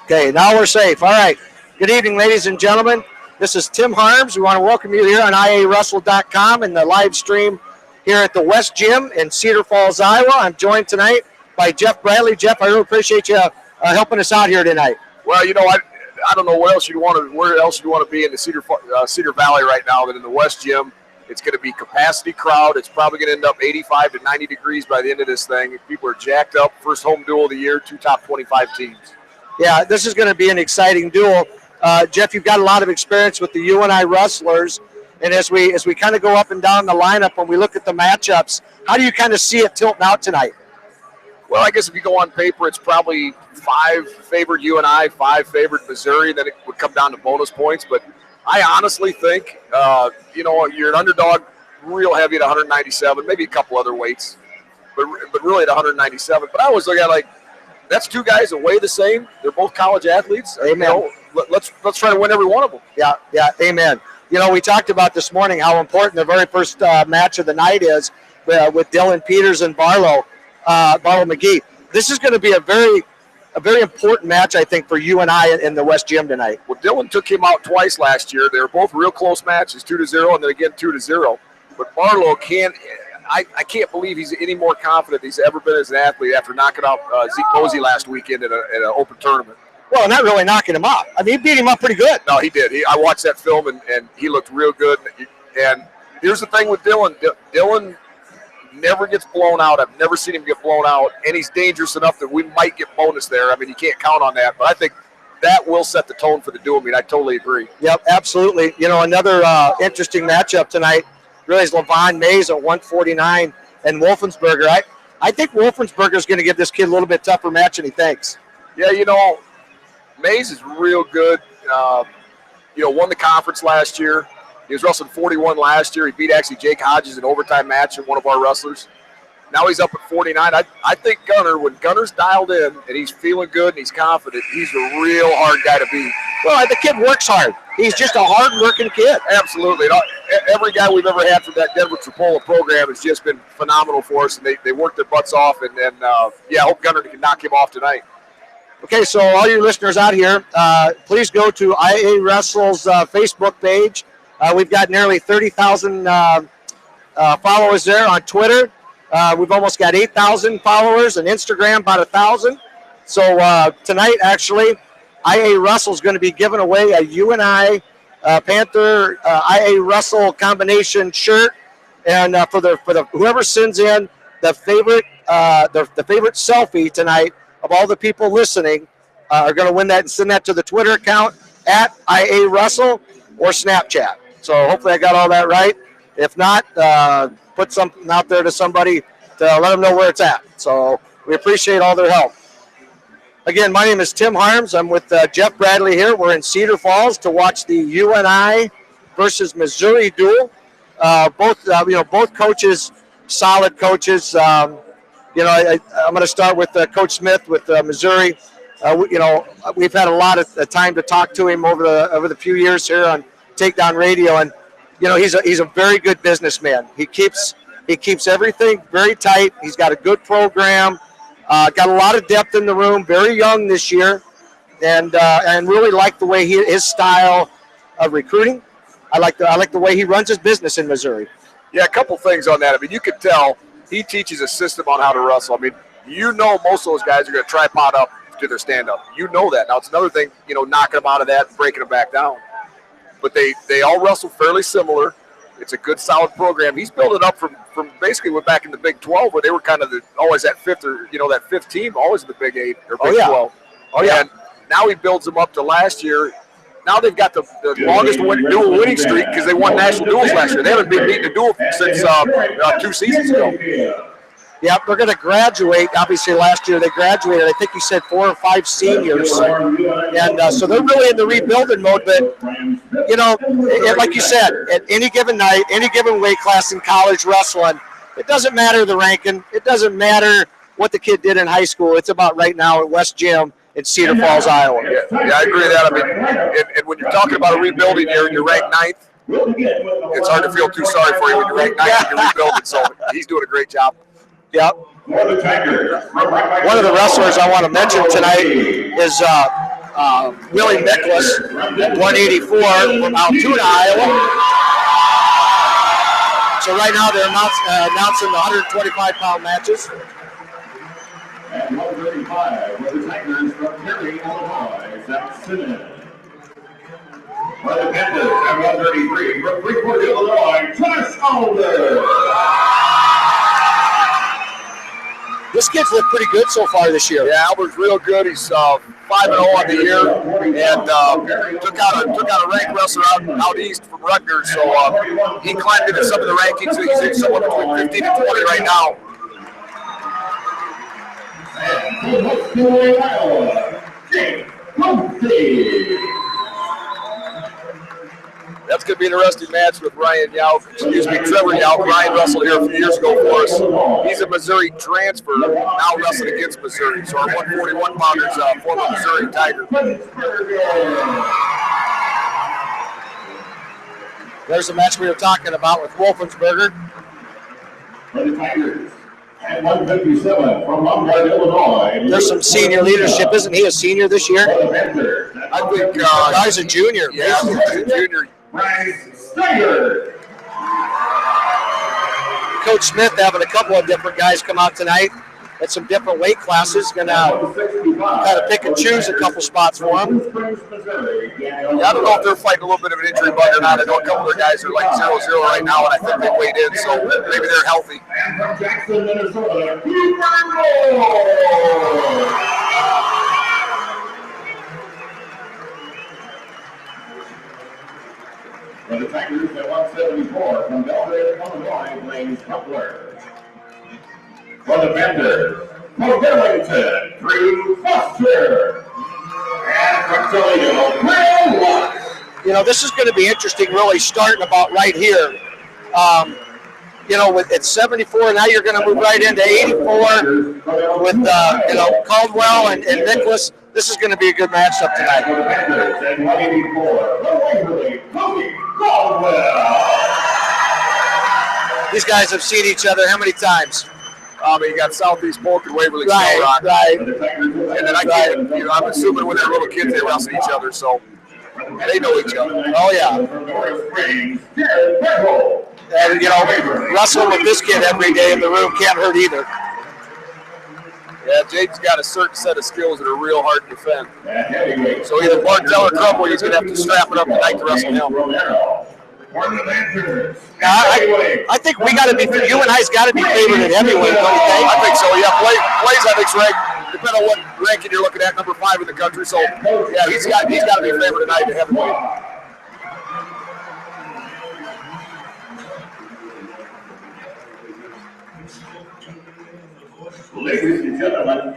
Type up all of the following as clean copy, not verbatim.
Okay, now we're safe. All right. Good evening, ladies and gentlemen. This is Tim Harms. We want to welcome you here on IAWrestle.com and the live stream here at the West Gym in Cedar Falls, Iowa. I'm joined tonight by Jeff Bradley. Jeff, I really appreciate you helping us out here tonight. Well, I don't know where else you want to be in the Cedar Valley right now than in the West Gym. It's going to be capacity crowd. It's probably going to end up 85 to 90 degrees by the end of this thing. People are jacked up. First home duel of the year, 2 top 25 teams. Yeah, this is going to be an exciting duel. Jeff, you've got a lot of experience with the UNI wrestlers, and as we kind of go up and down the lineup, when we look at the matchups, how do you kind of see it tilting out tonight? Well, I guess if you go on paper, it's probably 5 favored UNI, 5 favored Missouri. Then it would come down to bonus points. But I honestly think, you're an underdog real heavy at 197, maybe a couple other weights, but really at 197. But I always look at that's 2 guys that weigh the same. They're both college athletes. Amen. Let's try to win every one of them. Yeah, amen. We talked about this morning how important the very first match of the night is with Dylan Peters and Barlow McGee. This is going to be a very important match, I think, for UNI in the West Gym tonight. Well, Dylan took him out twice last year. They were both real close matches, 2-0, and then again 2-0. But Barlow I can't believe he's any more confident he's ever been as an athlete after knocking out Zeke Mosey last weekend at an open tournament. Well, not really knocking him out. I mean, he beat him up pretty good. No, he did. I watched that film, and he looked real good. And here's the thing with Dylan. Dylan never gets blown out. I've never seen him get blown out, and he's dangerous enough that we might get bonus there. I mean, you can't count on that, but I think that will set the tone for the duel. I mean, I totally agree. Yep, absolutely. Another interesting matchup tonight really is Maize at 149 and Wolfensperger. I think Wolfensperger is going to give this kid a little bit tougher match than he thinks. Yeah, Maize is real good. Won the conference last year. He was wrestling 41 last year. He beat actually Jake Hodges in an overtime match in one of our wrestlers. Now he's up at 49. I think when Gunner's dialed in and he's feeling good and he's confident, he's a real hard guy to beat. Well, the kid works hard. He's just a hard-working kid. Absolutely. Every guy we've ever had from that Denver Tripola program has just been phenomenal for us, and they work their butts off. And I hope Gunner can knock him off tonight. Okay, so all your listeners out here, please go to IA Wrestle's Facebook page. We've got nearly 30,000 followers there on Twitter. We've almost got 8,000 followers, and Instagram about 1,000. So tonight, actually, IA Wrestle is going to be giving away a UNI Panther IA Wrestle combination shirt, and for the whoever sends in the favorite selfie tonight of all the people listening are going to win that and send that to the Twitter account at IA Wrestle or Snapchat. So hopefully I got all that right. If not, put something out there to somebody to let them know where it's at. So we appreciate all their help. Again, my name is Tim Harms. I'm with Jeff Bradley here. We're in Cedar Falls to watch the UNI versus Missouri duel. Both coaches, solid coaches. I'm going to start with Coach Smith with Missouri. We've had a lot of time to talk to him over the few years here on Takedown Radio, and he's a very good businessman. He keeps everything very tight. He's got a good program. Got a lot of depth in the room. Very young this year, and really like the way his style of recruiting. I like the way he runs his business in Missouri. Yeah, a couple things on that. I mean, you can tell he teaches a system on how to wrestle. I mean, most of those guys are going to tripod up to their stand-up. You know that. Now, it's another thing, knocking them out of that and breaking them back down. But they all wrestle fairly similar. It's a good, solid program. He's built it up from basically went back in the Big 12 where they were kind of always that fifth team, always in the Big 8 or Big 12. Oh, yeah. And now he builds them up to last year. Now they've got the longest dual winning streak because they won national duels last year. They haven't been beaten a duel since 2 seasons ago. Yeah, they're going to graduate. Obviously, last year they graduated. I think you said 4 or 5 seniors, and so they're really in the rebuilding mode. But like you said, at any given night, any given weight class in college wrestling, it doesn't matter the ranking. It doesn't matter what the kid did in high school. It's about right now at West Gym in Cedar Falls, Iowa. Yeah, I agree with that. I mean, and when you're talking about a rebuilding year and you're ranked 9th, it's hard to feel too sorry for you when you're ranked 9th and you're rebuilding. So he's doing a great job. Yep. For the Tigers. One of the wrestlers I want to mention tonight is Willie Nicholas, 184 from Altoona, Iowa. So right now they're announcing the 125-pound matches. And 135 for the Tigers from Perry, Illinois, Zach Simmons. For the Panthers at 133 from Freeport, Illinois, Josh Alder. This kid's looked pretty good so far this year. Yeah, Albert's real good. He's 5-0 on the year, and took out a ranked wrestler out east from Rutgers. So he climbed into some of the rankings. He's in somewhere between 15 and 20 right now. And from Iowa, Jake Humphrey. That's going to be an interesting match with Trevor Yauk. Ryan wrestled here a few years ago for us. He's a Missouri transfer, now wrestling against Missouri. So our 141-pounders, former Missouri Tiger. There's the match we were talking about with Wolfensperger. For the Tigers. And 157 from Lombard, Illinois. There's some senior leadership. Isn't he a senior this year? I think guy's a junior. Yeah, he's a junior. Steyr. Coach Smith having a couple of different guys come out tonight at some different weight classes. Going to kind of pick and choose a couple spots for them. Yeah, I don't know if they're fighting a little bit of an injury bug or not. I know a couple of their guys are like 0-0 right now, and I think they weighed in, so maybe they're healthy. And from Jackson, Minnesota, Cooper. For the Tigers at 174 from Belgrade, Illinois, Blaze Butler. For the Panthers, for Burlington, Drew Foster. And from Toledo, Will Watts. You know, this is going to be interesting, really, starting about right here. You know, it's 74, now you're going to move right into 84 with, Caldwell and Nicholas. This is going to be a good matchup tonight. For the Panthers at 184, the Waverly, Cody Caldwell. These guys have seen each other how many times? But you got Southeast Polk and Waverly Snow Right, Rock. right. And then I'm assuming when they're little kids, they wrestle each other, so they know each other. Oh, yeah. And, wrestling with this kid every day in the room can't hurt either. Yeah, Jake's got a certain set of skills that are real hard to defend. So either Bartell or Caldwell, he's going to have to strap it up tonight to wrestle him. Romero. I think we got to be. UNI's got to be favored at heavyweight, don't you think? I think so. Yeah, Blaze I think's ranked, depending on what ranking you're looking at, number 5 in the country. So yeah, he's got to be favored tonight at heavyweight. Ladies and gentlemen,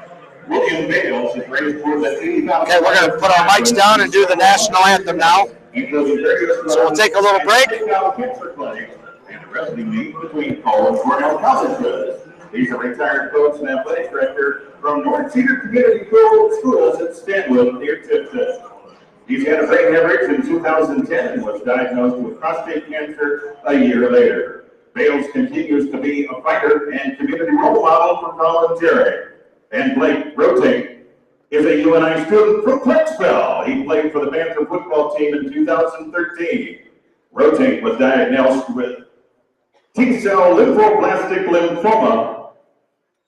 William Bales is raised for the 80,000. Okay, we're going to put our mics down and do the national anthem now. So we'll take a little break. And a wrestling meet between Cole and Cornell colleges. He's a retired coach and athletic director from North Cedar Community Schools at Stanwood near Tipton. He's had a brain hemorrhage in 2010 and was diagnosed with prostate cancer a year later. Bales continues to be a fighter and community role model for volunteering. And Blake Rotate is a UNI student from Clarksville. He played for the Panther football team in 2013. Rotate was diagnosed with T-cell lymphoblastic lymphoma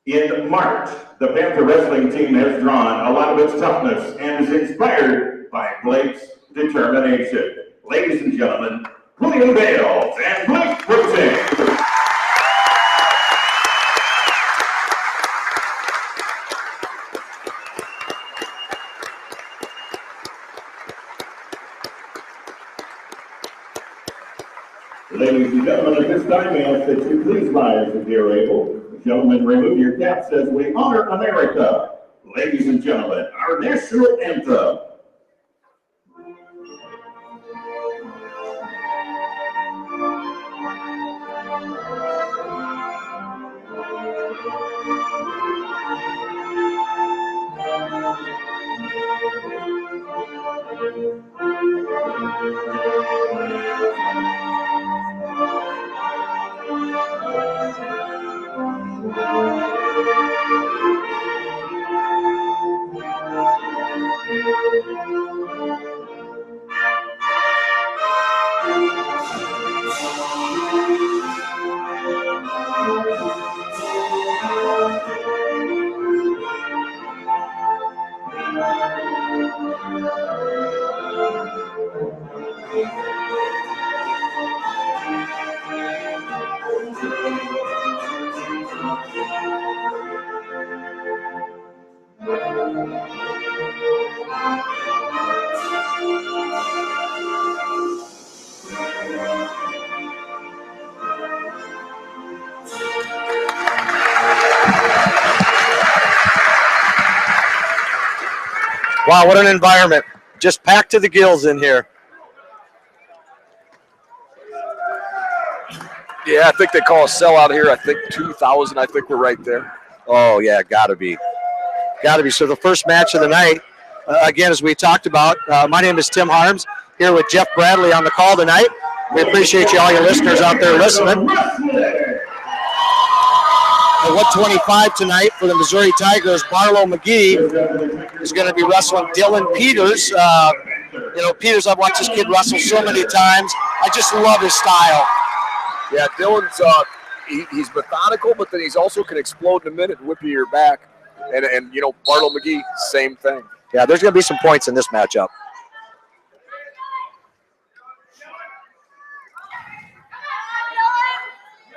in March. The Panther wrestling team has drawn a lot of its toughness and is inspired by Blake's determination. Ladies and gentlemen, William Bales and Blake Rotate. Ladies and gentlemen, at this time, I ask that you please rise if you're able. Gentlemen, remove your caps as we honor America. Ladies and gentlemen, our national anthem. Wow, what an environment. Just packed to the gills in here. Yeah, I think they call a sellout here. I think 2,000. I think we're right there. Oh, yeah, gotta be. Gotta be. So the first match of the night, again, as we talked about, my name is Tim Harms, here with Jeff Bradley on the call tonight. We appreciate you, all your listeners out there listening. At 125 tonight for the Missouri Tigers, Barlow McGee is going to be wrestling Dylan Peters. You know, Peters, I've watched this kid wrestle so many times. I just love his style. Yeah, Dylan's he's methodical, but then he's also can explode in a minute and whip you your back. And you know, Barlow McGee, same thing. Yeah, there's going to be some points in this matchup.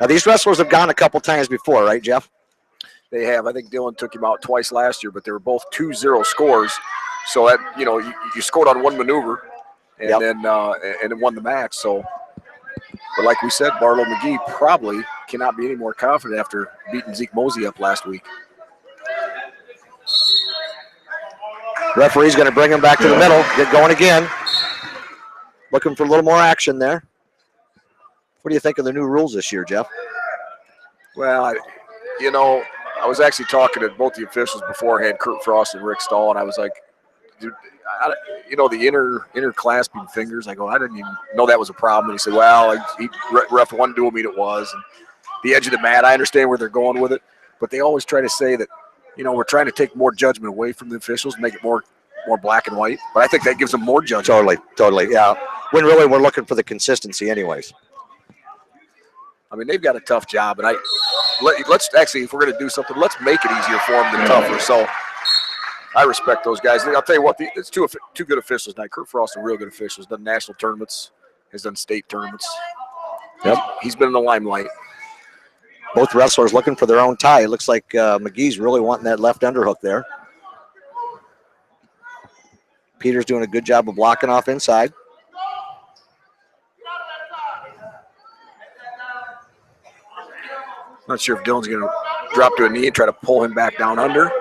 Now, these wrestlers have gone a couple times before, right, Jeff? They have. I think Dylan took him out twice last year, but they were both 2-0 scores. So that, you know, you scored on one maneuver and then won the match. So, but like we said, Barlow McGee probably cannot be any more confident after beating Zeke Mosey up last week. Referee's going to bring him back to the middle. Get going again. Looking for a little more action there. What do you think of the new rules this year, Jeff? Well, you know, I was actually talking to both the officials beforehand, Kurt Frost and Rick Stahl, and I was like, dude, you know, the interclasping fingers. I go, I didn't even know that was a problem. And he said, well, ref one dual meet it was. And the edge of the mat, I understand where they're going with it, but they always try to say that, you know, we're trying to take more judgment away from the officials, make it more black and white. But I think that gives them more judgment. Totally, yeah. When really we're looking for the consistency anyways. I mean, they've got a tough job, and let's actually, if we're going to do something, let's make it easier for them than tougher. So I respect those guys. I'll tell you what, it's two good officials tonight. Kurt Frost, a real good official, has done national tournaments, has done state tournaments. Yep. He's been in the limelight. Both wrestlers looking for their own tie. It looks like McGee's really wanting that left underhook there. Peter's doing a good job of blocking off inside. Not sure if Dylan's going to drop to a knee and try to pull him back down under,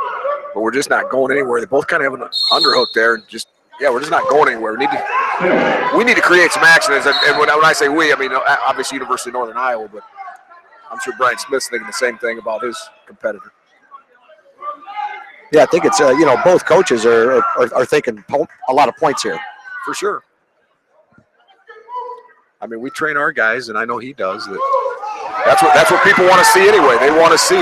but we're just not going anywhere. They both kind of have an underhook there. And just, yeah, we're just not going anywhere. We need to create some action. And when I say we, I mean, obviously University of Northern Iowa, but I'm sure Brian Smith's thinking the same thing about his competitor. Yeah, I think it's, you know, both coaches are thinking a lot of points here. For sure. I mean, we train our guys, and I know he does. That's what people want to see anyway. They want to see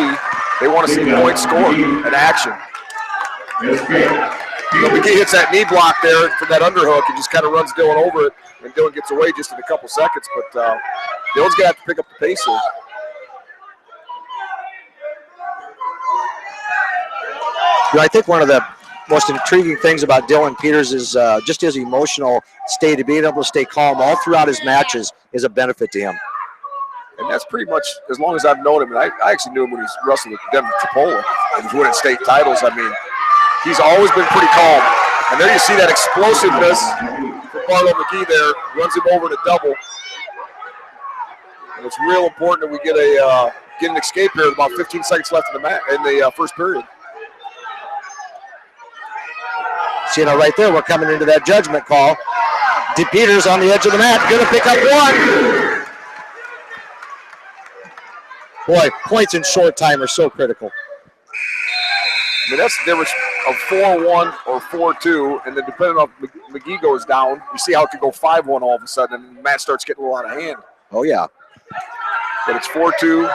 points scored and action. McGee hits that knee block there from that underhook and just kind of runs Dylan over it, and Dylan gets away just in a couple seconds. But Dylan's going to have to pick up the pace here. You know, I think one of the most intriguing things about Dylan Peters is just his emotional state of being able to stay calm all throughout his matches is a benefit to him. And that's pretty much as long as I've known him. And I actually knew him when he wrestled with Denver Tripola and was winning state titles. I mean, he's always been pretty calm. And there you see that explosiveness from Barlow McGee there. Runs him over in a double. And it's real important that we get an escape here with about 15 seconds left in the first period. So, you know, right there, we're coming into that judgment call. Peters on the edge of the mat, going to pick up one. Boy, points in short time are so critical. I mean, that's the difference of 4-1 or 4-2, and then depending on if McGee goes down, you see how it could go 5-1 all of a sudden, and the match starts getting a little out of hand. Oh, yeah. But it's 4-2,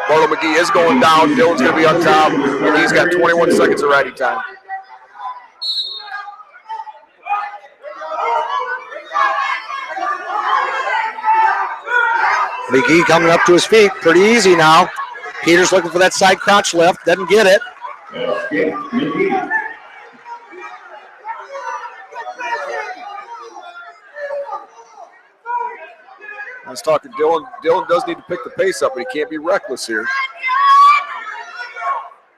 Barlow McGee is going down. Dylan's going to be on top. And he's got 21 seconds of riding time. McGee coming up to his feet. Pretty easy now. Peters looking for that side crouch lift. Doesn't get it. I was talking Dylan. Dylan does need to pick the pace up, but he can't be reckless here.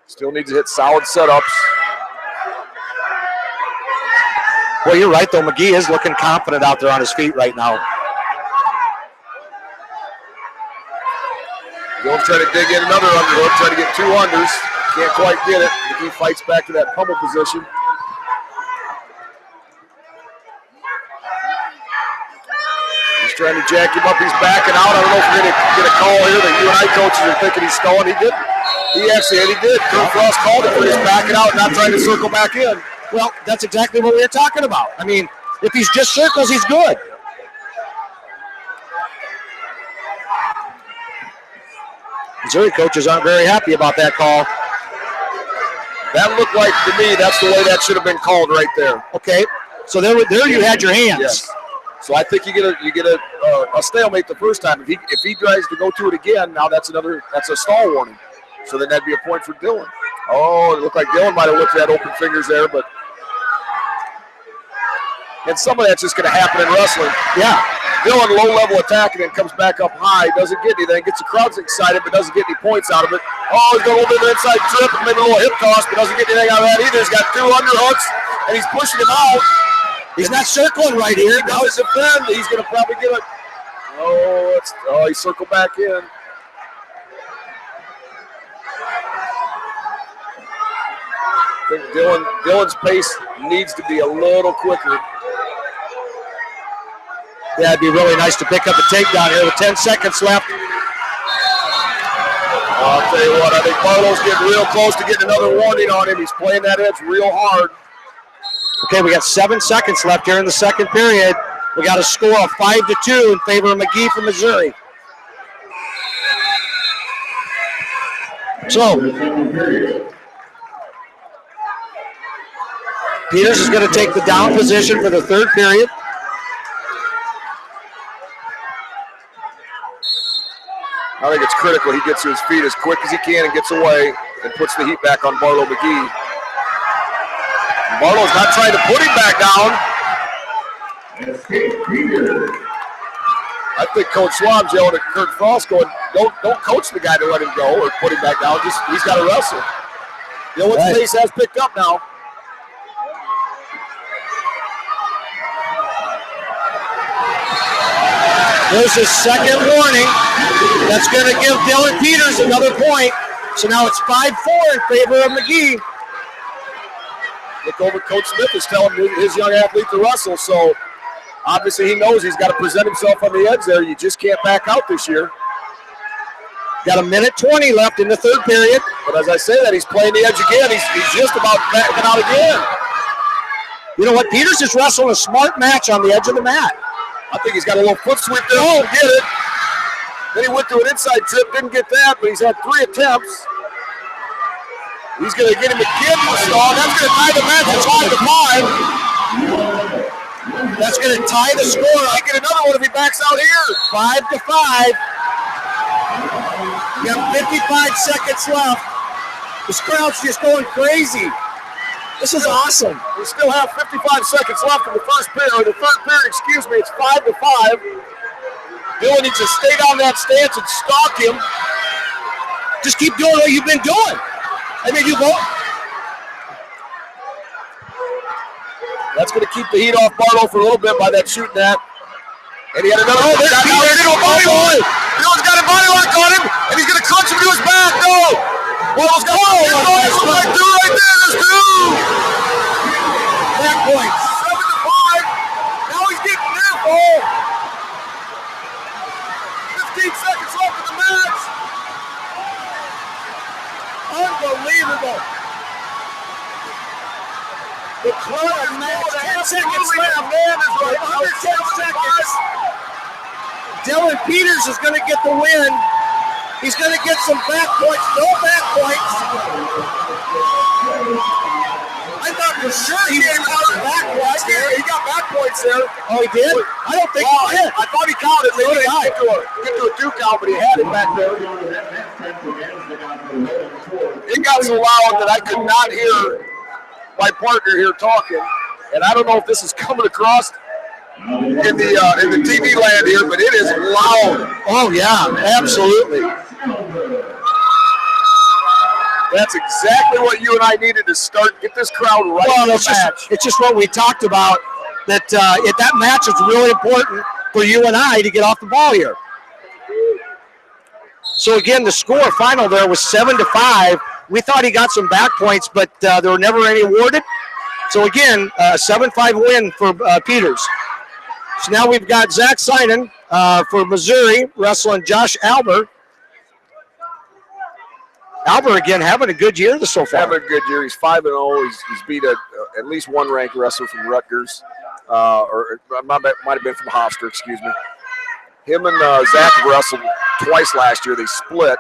Still needs to hit solid setups. Well, you're right, though. McGee is looking confident out there on his feet right now. Dylan trying to dig in another underhook, trying to get 2 unders. Can't quite get it. McGee fights back to that pummel position. He's trying to jack him up. He's backing out. I don't know if we're going to get a call here. The UNI coaches are thinking he's stalling. He did. He did. Kurt Frost called it for his backing out, not trying to circle back in. Well, that's exactly what we were talking about. I mean, if he's just circles, he's good. Missouri coaches aren't very happy about that call. That looked like, to me, that's the way that should have been called right there. Okay, so there you had your hands. Yes. So I think you get a stalemate the first time. If he tries to go to it again, now that's a stall warning. So then that'd be a point for Dylan. Oh, it looked like Dylan might have looked at open fingers there, but and some of that's just going to happen in wrestling. Yeah. Dylan low-level attack and then comes back up high, doesn't get anything, gets the crowd excited, but doesn't get any points out of it. Oh, he's got a little bit of an inside trip and maybe a little hip toss, but doesn't get anything out of that either. He's got 2 underhooks, and he's pushing him out. He's not circling right here. Now he's defend. He's going to probably get it. Oh, he circled back in. I think Dylan's pace needs to be a little quicker. Yeah, it'd be really nice to pick up a takedown here with 10 seconds left. I'll tell you what, I think Barlow's getting real close to getting another warning on him. He's playing that edge real hard. Okay, we got 7 seconds left here in the second period. We got a score of 5-2 in favor of McGee from Missouri. So, Peters is going to take the down position for the third period. I think it's critical he gets to his feet as quick as he can and gets away and puts the heat back on Barlow McGee. Barlow's not trying to put him back down. I think Coach Schwab's yelling at Kurt Frost going, don't coach the guy to let him go or put him back down. Just he's got to wrestle. Dylan's pace has picked up now. There's his second warning. That's going to give Dylan Peters another point. So now it's 5-4 in favor of McGee. Look over, Coach Smith is telling his young athlete to wrestle, so obviously he knows he's got to present himself on the edge there. You just can't back out this year. Got 1:20 left in the third period. But as I say that, he's playing the edge again. He's just about backing out again. You know what? Peters is wrestling a smart match on the edge of the mat. I think he's got a little foot sweep there. Oh, get it. Then he went to an inside trip, didn't get that, but he's had 3 attempts. He's going to get him again to a stall. That's going to tie the match at 5-5. That's going to tie the score. I get another one if he backs out here. 5-5. You got 55 seconds left. This crowd's just going crazy. This is awesome. We still have 55 seconds left in the first period, or the third period, excuse me. It's 5-5. Dylan needs to stay down that stance and stalk him. Just keep doing what you've been doing. I mean, you go. That's going to keep the heat off Barlow for a little bit by that shooting that. And he had another. Oh, there's Dylan's got a body lock on him, and he's going to crunch him to his back. No. Barlow's got right there. There's 2. Back points. 7-5. Now he's getting careful. 15 seconds left in the match. Unbelievable. The crowd, man, 10 seconds left. Under 10 seconds. Dylan Peters is going to get the win. He's going to get some back points. No back points. I thought for sure he was counting back points there. He got back points there. Oh, he did? I don't think he did. I thought he counted. They didn't get to a 2 count, but he had it back there. It got so loud that I could not hear my partner here talking, and I don't know if this is coming across in the TV land here, but it is loud. Oh, yeah, absolutely. That's exactly what you and I needed to get this crowd right in the match. It's just what we talked about, that that match is really important for you and I to get off the ball here. So again, the score final there was 7-5. We thought he got some back points, but there were never any awarded. So again, 7-5 win for Peters. So now we've got Zach Sinan for Missouri wrestling Josh Albert. Albert again having a good year so far. Having a good year. He's 5-0. He's beat at least one ranked wrestler from Rutgers, or might have been from Hofstra. Excuse me. Him and Zach wrestled twice last year. They split.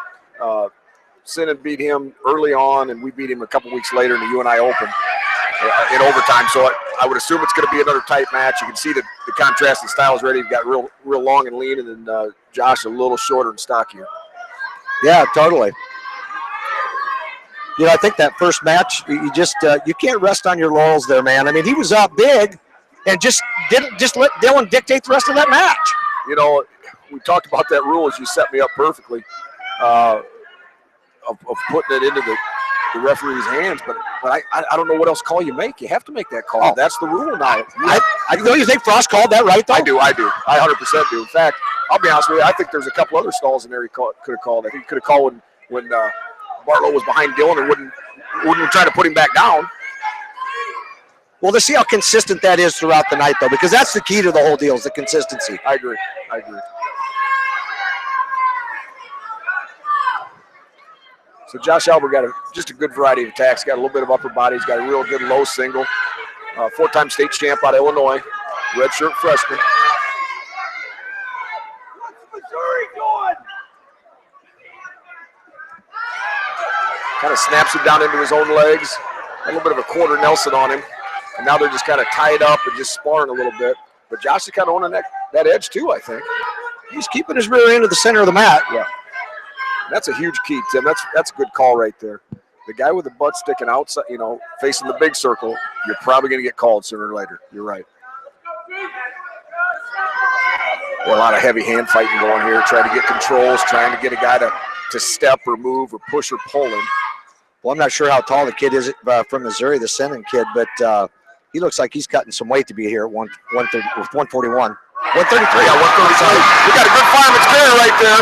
Sinan beat him early on, and we beat him a couple weeks later in the UNI Open in overtime. So I would assume it's going to be another tight match. You can see the contrasting styles already. You've got real long and lean, and then Josh a little shorter and stockier. Yeah, totally. You know, I think that first match, you can't rest on your laurels there, man. I mean, he was up big, and just let Dylan dictate the rest of that match. You know, we talked about that rule as you set me up perfectly of putting it into the referee's hands, but I don't know what else call you make. You have to make that call. Oh. That's the rule now. Don't you think Frost called that right, though? I do. I 100% do. In fact, I'll be honest with you, I think there's a couple other stalls in there he could have called. I think he could have called when Bartell was behind Dylan and wouldn't try to put him back down. Well, let's see how consistent that is throughout the night, though, because that's the key to the whole deal is the consistency. I agree. So Josh Albert got just a good variety of attacks. Got a little bit of upper body. He's got a real good low single. 4-time state champ out of Illinois. Redshirt freshman. What's Missouri doing? Kind of snaps him down into his own legs. A little bit of a quarter Nelson on him. And now they're just kind of tied up and just sparring a little bit. But Josh is kind of owning that edge too, I think. He's keeping his rear end to the center of the mat. Yeah. That's a huge key, Tim. That's a good call right there. The guy with the butt sticking outside, facing the big circle, you're probably going to get called sooner or later. You're right. Well, a lot of heavy hand fighting going here, trying to get controls, trying to get a guy to step or move or push or pull him. Well, I'm not sure how tall the kid is from Missouri, the Sinan kid, but he looks like he's cutting some weight to be here at 141. 133. Yeah, 135. We got a good fireman's carry right there.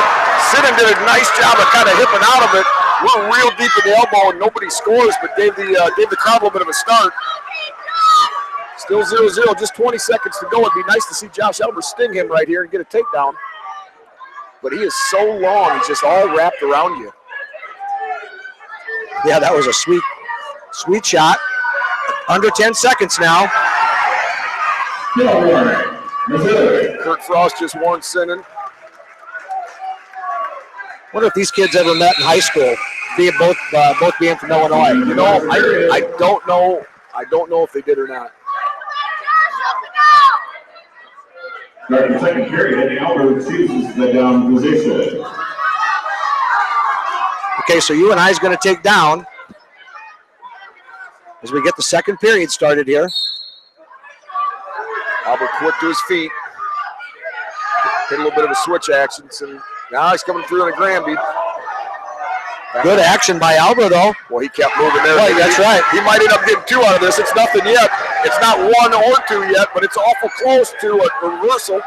Sinan did a nice job of kind of hipping out of it. We're real deep in the elbow and nobody scores, but gave the crowd a little bit of a start. Still 0-0, just 20 seconds to go. It'd be nice to see Josh Albert sting him right here and get a takedown. But he is so long, he's just all wrapped around you. Yeah, that was a sweet shot. Under 10 seconds now. Kurt Frost just warned Sinan. Wonder if these kids ever met in high school, both being from Illinois. I don't know. I don't know if they did or not. Starting the second period, Albert chooses the down position. Okay, so UNI is going to take down as we get the second period started here. Albert quick to his feet. Hit a little bit of a switch action. And now he's coming through in a Granby. Good action by Albert, though. Well, he kept moving there. Right, that's right. He might end up getting 2 out of this. It's nothing yet. It's not 1 or 2 yet, but it's awful close to a reversal.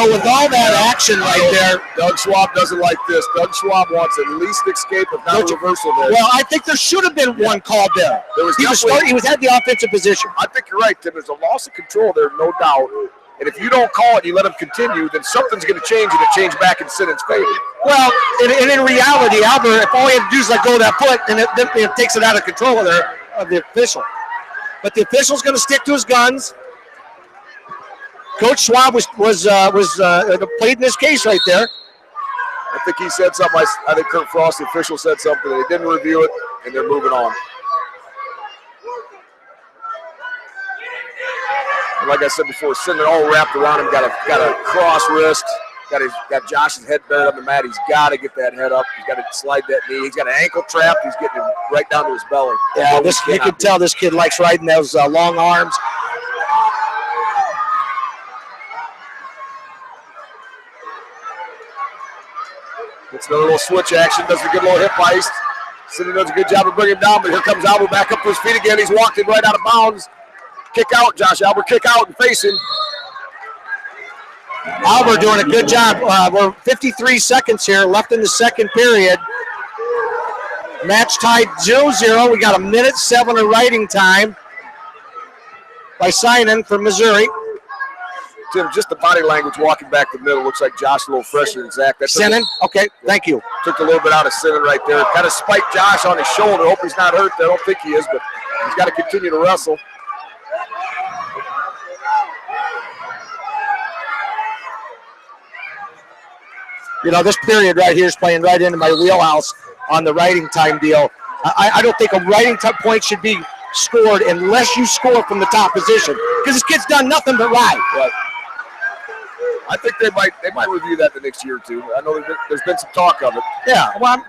With all that action right there. Doug Schwab doesn't like this. Doug Schwab wants at least escape, if not a reversal there. Well, I think there should have been one called there. He was at the offensive position. I think you're right, Tim. There's a loss of control there, no doubt. And if you don't call it, you let him continue, then something's going to change, and it change back in Sinan's favor. Well, and in reality, Albert, if all he had to do is let go of that foot, and it takes it out of control there, of the official. But the official's going to stick to his guns. Coach Schwab was pleading his case right there. I think he said something. I think Kurt Frost, the official, said something. They didn't review it, and they're moving on. And like I said before, sitting all wrapped around him, got a cross wrist, got Josh's head buried on the mat. He's got to get that head up. He's got to slide that knee. He's got an ankle trap. He's getting him right down to his belly. Yeah, you can tell this kid likes riding those long arms. It's another little switch action. Does a good little hip heist. Sidney does a good job of bringing him down, but here comes Albert back up to his feet again. He's walked in right out of bounds. Kick out, Josh Albert. Kick out and face him. Albert doing a good job. We're 53 seconds here left in the second period. Match tied 0-0. We got 1:07 of writing time by Sinan from Missouri. Tim, just the body language walking back the middle looks like Josh a little fresher than Zach. Sinan? Okay, thank you. Took a little bit out of Sinan right there. Kind of spiked Josh on his shoulder. Hope he's not hurt. I don't think he is, but he's got to continue to wrestle. You know, this period right here is playing right into my wheelhouse on the writing time deal. I don't think a writing time point should be scored unless you score from the top position, because this kid's done nothing but ride. Right. I think they might review that the next year or two. I know there's been some talk of it. Yeah, well,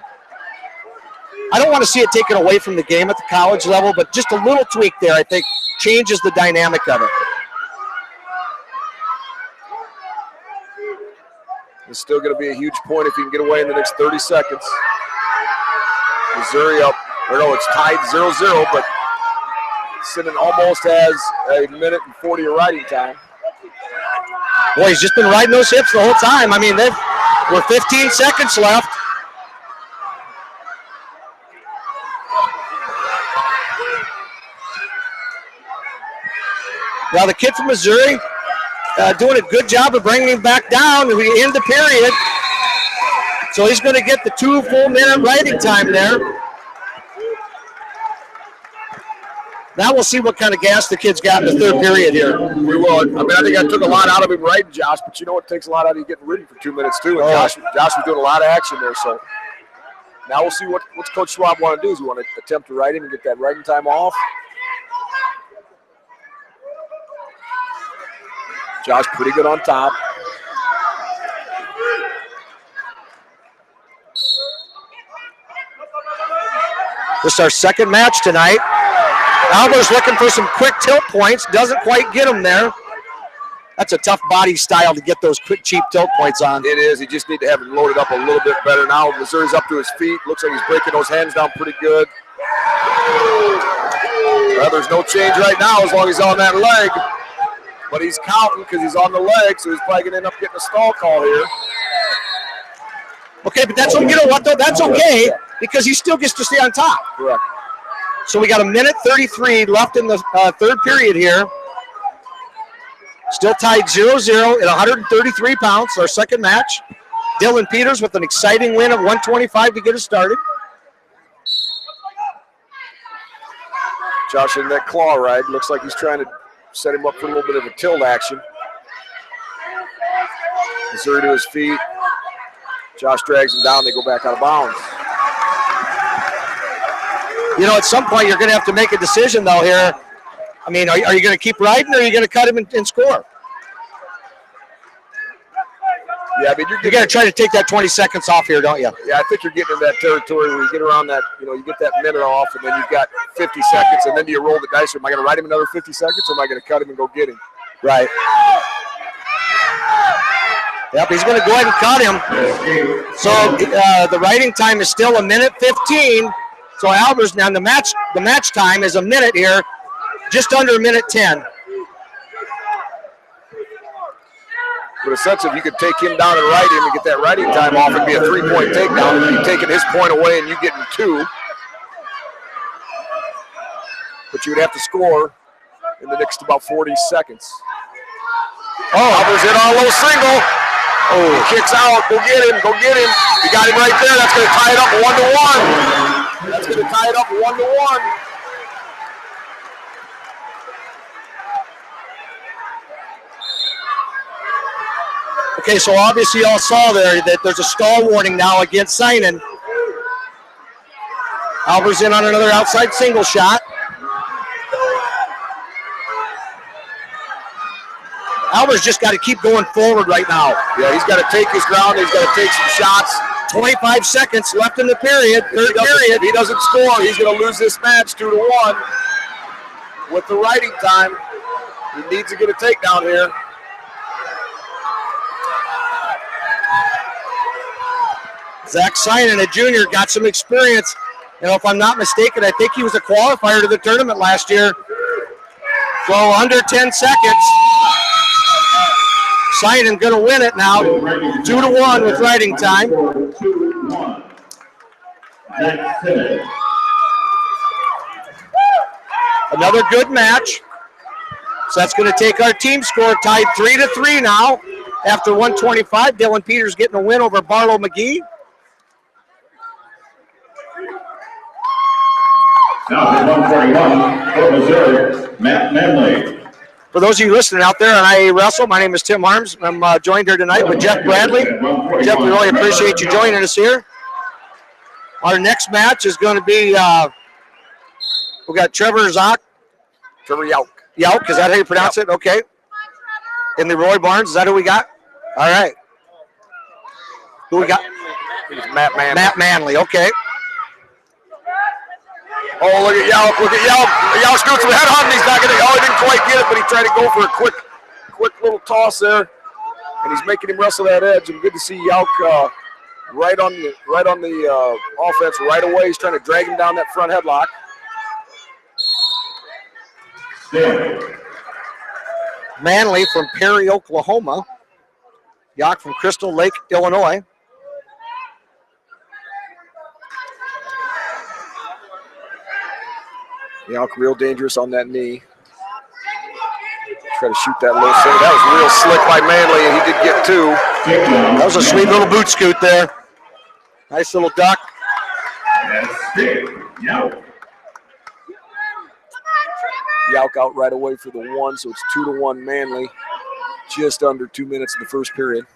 I don't want to see it taken away from the game at the college level, but just a little tweak there, I think, changes the dynamic of it. It's still going to be a huge point if you can get away in the next 30 seconds. Missouri up, or no, it's tied 0-0, but Sinan almost has a 1:40 of riding time. Boy, he's just been riding those hips the whole time. I mean, we're 15 seconds left. Now the kid from Missouri doing a good job of bringing him back down. We end the period. So he's going to get the 2 full minute riding time there. Now we'll see what kind of gas the kid's got in the third period here. We will. I mean, I think I took a lot out of him riding, Josh, but you know it takes a lot out of you getting ridden for 2 minutes too. And Josh was doing a lot of action there. So now we'll see what's Coach Schwab want to do. Is he want to attempt to ride him and get that riding time off? Josh pretty good on top. This is our second match tonight. Albert's looking for some quick tilt points. Doesn't quite get them there. That's a tough body style to get those quick, cheap tilt points on. It is. He just need to have him loaded up a little bit better now. Missouri's up to his feet. Looks like he's breaking those hands down pretty good. Well, there's no change right now as long as he's on that leg. But he's counting because he's on the leg, so he's probably going to end up getting a stall call here. Okay, but that's, you know what, though? That's okay because he still gets to stay on top. Correct. So we got 1:33 left in the third period here. Still tied 0-0 at 133 pounds, our second match. Dylan Peters with an exciting win of 125 to get us started. Josh in that claw ride. Looks like he's trying to set him up for a little bit of a tilt action. Missouri to his feet. Josh drags him down. They go back out of bounds. You know, at some point you're going to have to make a decision, though, here. I mean, are you going to keep riding or are you going to cut him and score? Yeah, I mean, you got to try to take that 20 seconds off here, don't you? Yeah, I think you're getting in that territory where you get around that, you know, you get that minute off and then you've got 50 seconds and then do you roll the dice? Am I going to ride him another 50 seconds or am I going to cut him and go get him? Right. Yep, he's going to go ahead and cut him. So the riding time is still 1:15. So Albert's now the match time is a minute here, just under 1:10. With a sense of you could take him down and ride him and get that riding time off and be a 3-point takedown. If you're taking his point away and you getting 2. But you would have to score in the next about 40 seconds. Oh, Albert's in on a low single. Oh, he kicks out. Go get him. Go get him. You got him right there. That's going to tie it up 1-1. That's going to tie it up 1-1. Okay, so obviously y'all saw there that there's a stall warning now against Sinan. Albert's in on another outside single shot. Albert's just got to keep going forward right now. Yeah, he's got to take his ground. He's got to take some shots. 25 seconds left in the period, third period. If he doesn't score, he's going to lose this match 2-1. With the riding time, he needs to get a takedown here. Zach Sinan, a junior, got some experience. You know, if I'm not mistaken, I think he was a qualifier to the tournament last year. So under 10 seconds. Sinan going to win it now. 2-1 with riding time. 2-1. Another good match. So that's going to take our team score tied 3-3 now. After 125, Dylan Peters getting a win over Barlow McGee. Now at 141, for Missouri, Matt Manley. For those of you listening out there on IA Wrestle, my name is Tim Harms. I'm joined here tonight with Jeff Bradley. Jeff, we really appreciate you joining us here. Our next match is going to be, we got Trevor Zock. Trevor Yauk. Yauk, is that how you pronounce it? Okay. In the Roy Barnes, is that who we got? All right. Who we got? Matt Manley. Matt Manley, okay. Oh, look at Yauk. Look at Yauk. Yauk scoots the head on. He's not going to, he didn't quite get it, but he tried to go for a quick little toss there. And he's making him wrestle that edge. And good to see Yauk right on the offense right away. He's trying to drag him down that front headlock. Manley from Perry, Oklahoma. Yauk from Crystal Lake, Illinois. Yauk real dangerous on that knee. Try to shoot that little thing. That was real slick by Manley, and he did get two. That was a sweet little boot scoot there. Nice little duck. Yauk out right away for the one, so it's 2-1 Manley. Just under 2 minutes in the first period.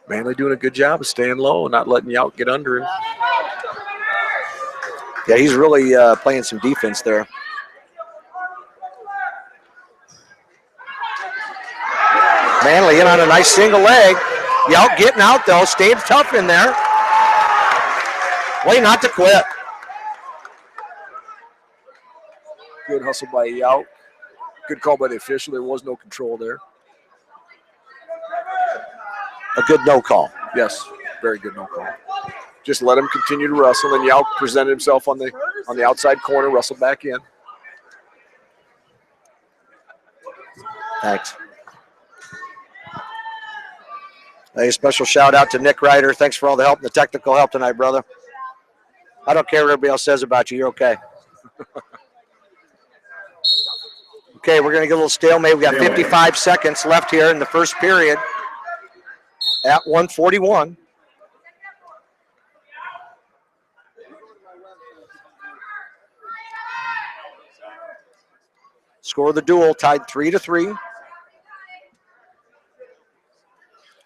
Manley doing a good job of staying low and not letting Yauk get under him. Yeah, he's really playing some defense there. Manley in on a nice single leg. Yauk getting out though, stayed tough in there. Way not to quit. Good hustle by Yauk. Good call by the official. There was no control there. A good no call. Yes, very good no call. Just let him continue to wrestle, and Yauk presented himself on the outside corner, wrestled back in. Thanks. A special shout out to Nick Ryder. Thanks for all the help and the technical help tonight, brother. I don't care what everybody else says about you. You're okay. Okay, we're going to get a little stalemate. We got 55 seconds left here in the first period at 141. Score of the duel tied 3-3.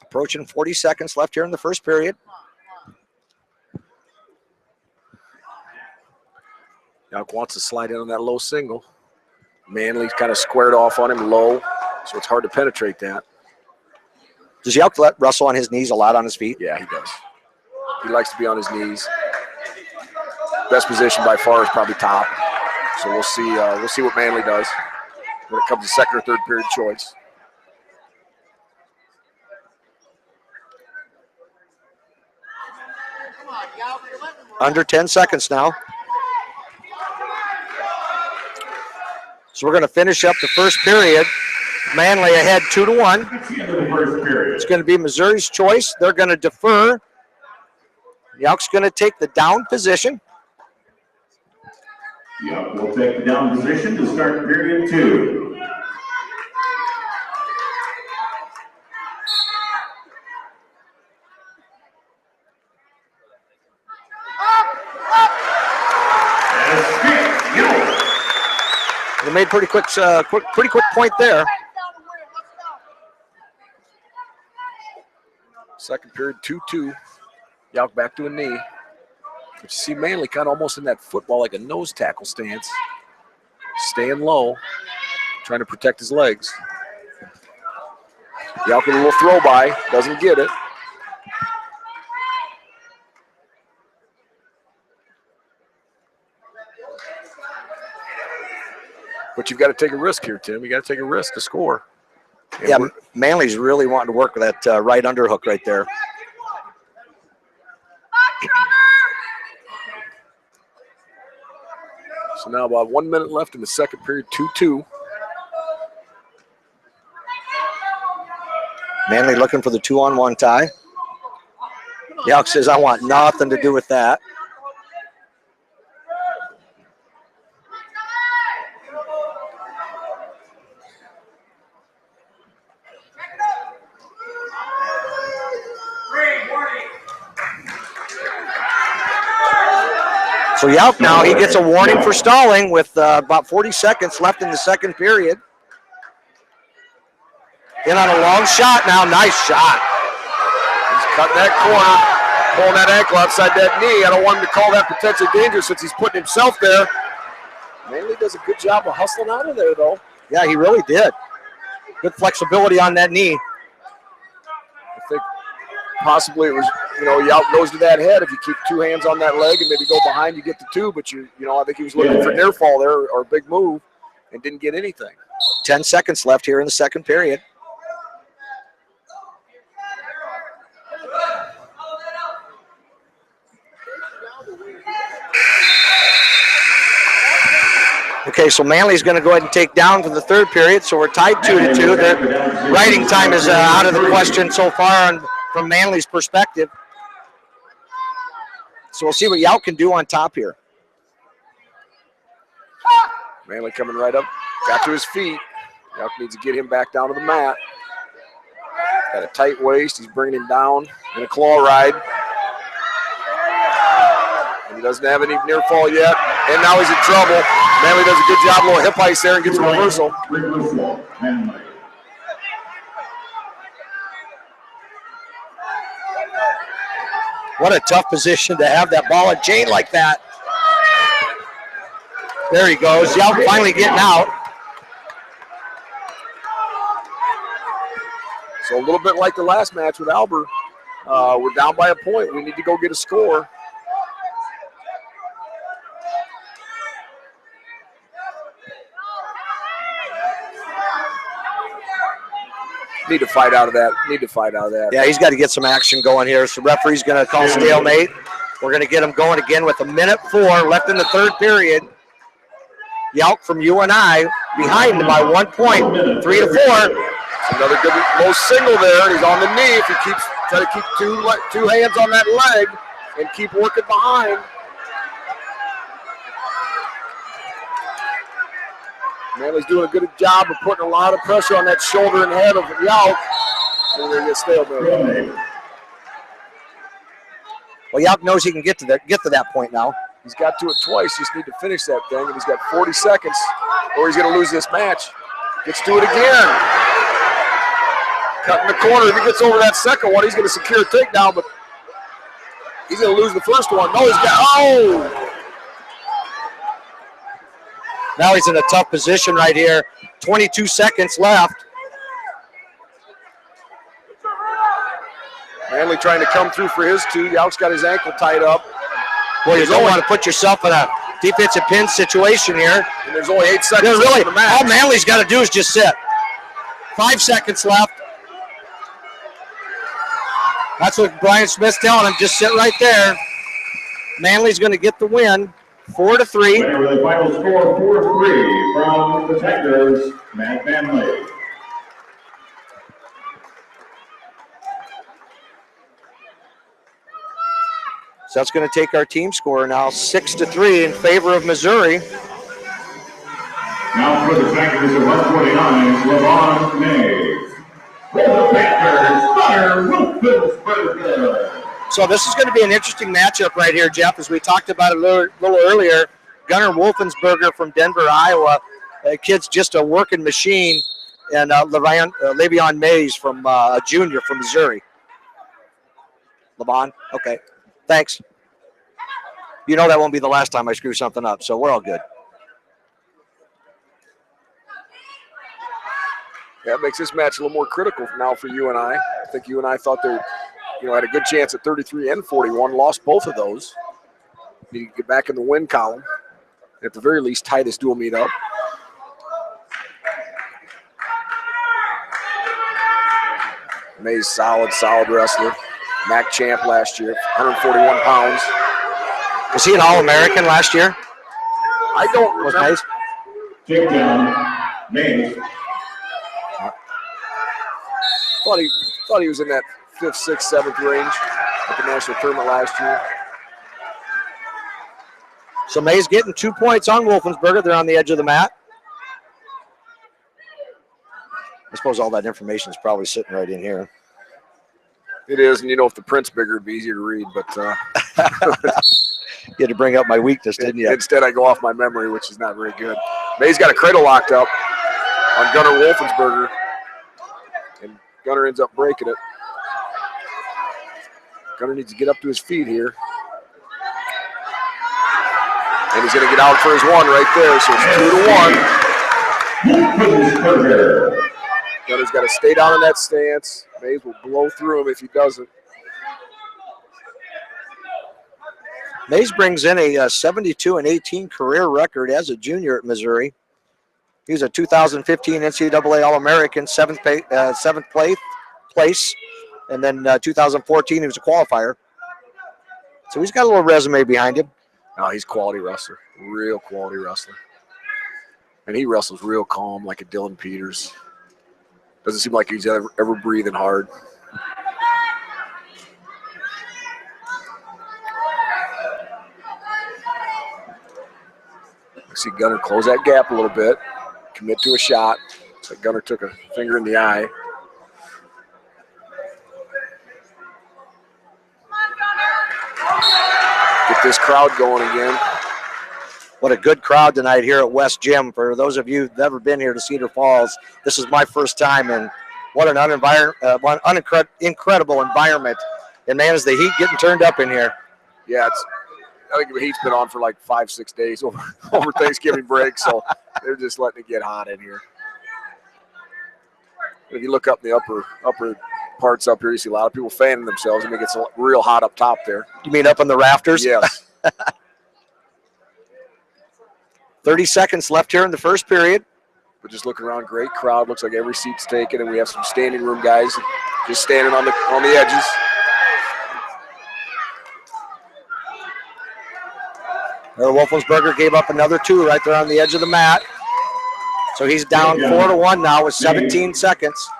Approaching 40 seconds left here in the first period. Yauk wants to slide in on that low single. Manley's kind of squared off on him low, so it's hard to penetrate that. Does Yauk let wrestle on his knees a lot on his feet? Yeah, he does. He likes to be on his knees. Best position by far is probably top. So we'll see what Manley does when it comes to second or third period choice. Under 10 seconds now. So we're going to finish up the first period. Manley ahead 2-1. It's going to be Missouri's choice. They're going to defer. Yauk's going to take the down position. Yauk will take the down position to start period 2. They made pretty quick point there. Second period, 2-2. Yauk back to a knee. But you see Manley kind of almost in that football, like a nose tackle stance. Staying low, trying to protect his legs. Yauk with a little throw by, doesn't get it. But you've got to take a risk here, Tim. You got to take a risk to score. And yeah, Manley's really wanting to work with that right underhook right there. So now about 1 minute left in the second period, 2-2. Manley looking for the 2-on-1 tie. Yauk says, I want nothing to do with that. So Yauk now, he gets a warning for stalling with about 40 seconds left in the second period. In on a long shot now, nice shot. He's cutting that corner, pulling that ankle outside that knee. I don't want him to call that potentially dangerous since he's putting himself there. Manley does a good job of hustling out of there, though. Yeah, he really did. Good flexibility on that knee. I think possibly it was, Yauk goes to that head. If you keep two hands on that leg and maybe go behind, you get the two. But I think he was looking for near fall there or a big move and didn't get anything. 10 seconds left here in the second period. Okay, so Manley's going to go ahead and take down for the third period, so we're tied 2-2. The writing time is out of the question so far from Manley's perspective. So we'll see what Yauk can do on top here. Manley coming right up, got to his feet. Yauk needs to get him back down to the mat. Got a tight waist, he's bringing him down in a claw ride. And he doesn't have any near fall yet, and now he's in trouble. Manley does a good job, a little hip ice there and gets a reversal. What a tough position to have that ball and chain like that. There he goes. Yauk finally getting out. So a little bit like the last match with Albert, we're down by a point. We need to go get a score. Need to fight out of that. Yeah, he's got to get some action going here. So referee's going to call stalemate. We're going to get him going again with 1:04 left in the third period. Yauk from UNI behind by 1 point, 3-4. Another good low single there. He's on the knee. If he try to keep two hands on that leg and keep working behind. Manley's doing a good job of putting a lot of pressure on that shoulder and head of Yauk. And we're going to get stalemate. Well, Yauk knows he can get to that point now. He's got to it twice. Just need to finish that thing, and he's got 40 seconds, or he's going to lose this match. Gets to it again. Cutting the corner. If he gets over that second one, he's going to secure a takedown, but he's going to lose the first one. No, Now he's in a tough position right here. 22 seconds left. Manley trying to come through for his two. Yauk's got his ankle tied up. Well, you don't want to put yourself in a defensive pin situation here. And there's only 8 seconds left in the match. All Manley's got to do is just sit. 5 seconds left. That's what Brian Smith's telling him. Just sit right there. Manley's going to get the win, 4-3. Winner with a final score 4-3 from the Tigers, Matt Manley. So that's going to take our team score now 6-3 in favor of Missouri. Now for the Tigers of 149, LeVon Maize. For the Panthers, Wolfensperger. So this is going to be an interesting matchup right here, Jeff, as we talked about a little earlier. Gunnar Wolfensperger from Denver, Iowa, kid's just a working machine, and Le'Veon Maize from a junior from Missouri. LeBon, okay, thanks. You know that won't be the last time I screw something up, so we're all good. Yeah, it makes this match a little more critical now for UNI. I think UNI thought they, had a good chance at 33 and 41. Lost both of those. Need to get back in the win column. At the very least, tie this dual meet up. Maize, solid wrestler. MAC champ last year, 141 pounds. Was he an All-American last year? I don't Was remember. Maize? Takedown, Maize. Thought he was in that 5th, 6th, 7th range at the national tournament last year. So Maize getting 2 points on Wolfensperger. They're on the edge of the mat. I suppose all that information is probably sitting right in here. It is, and if the print's bigger, it'd be easier to read, but You had to bring up my weakness, didn't you? Instead, I go off my memory, which is not very good. Maize got a cradle locked up on Gunnar Wolfensperger, and Gunnar ends up breaking it. Gunnar needs to get up to his feet here. And he's going to get out for his one right there, so it's 2-1. Gunner's got to stay down in that stance. Maize will blow through him if he doesn't. Maize brings in a 72-18 career record as a junior at Missouri. He was a 2015 NCAA All-American, seventh place, and then 2014 he was a qualifier. So he's got a little resume behind him. No, he's a quality wrestler, real quality wrestler. And he wrestles real calm like a Dylan Peters. Doesn't seem like he's ever breathing hard. See Gunnar close that gap a little bit, commit to a shot. Looks like Gunnar took a finger in the eye. Get this crowd going again. What a good crowd tonight here at West Gym. For those of you who've never been here to Cedar Falls, this is my first time, and what an incredible environment. And man, is the heat getting turned up in here. Yeah, I think the heat's been on for like 5-6 days over Thanksgiving break, so they're just letting it get hot in here. If you look up in the upper parts up here, you see a lot of people fanning themselves, and it gets real hot up top there. You mean up in the rafters? Yes. 30 seconds left here in the first period. But just looking around, great crowd. Looks like every seat's taken, and we have some standing room guys just standing on the edges. Wolfensperger gave up another 2 right there on the edge of the mat. So he's down 4-1 now with 17 seconds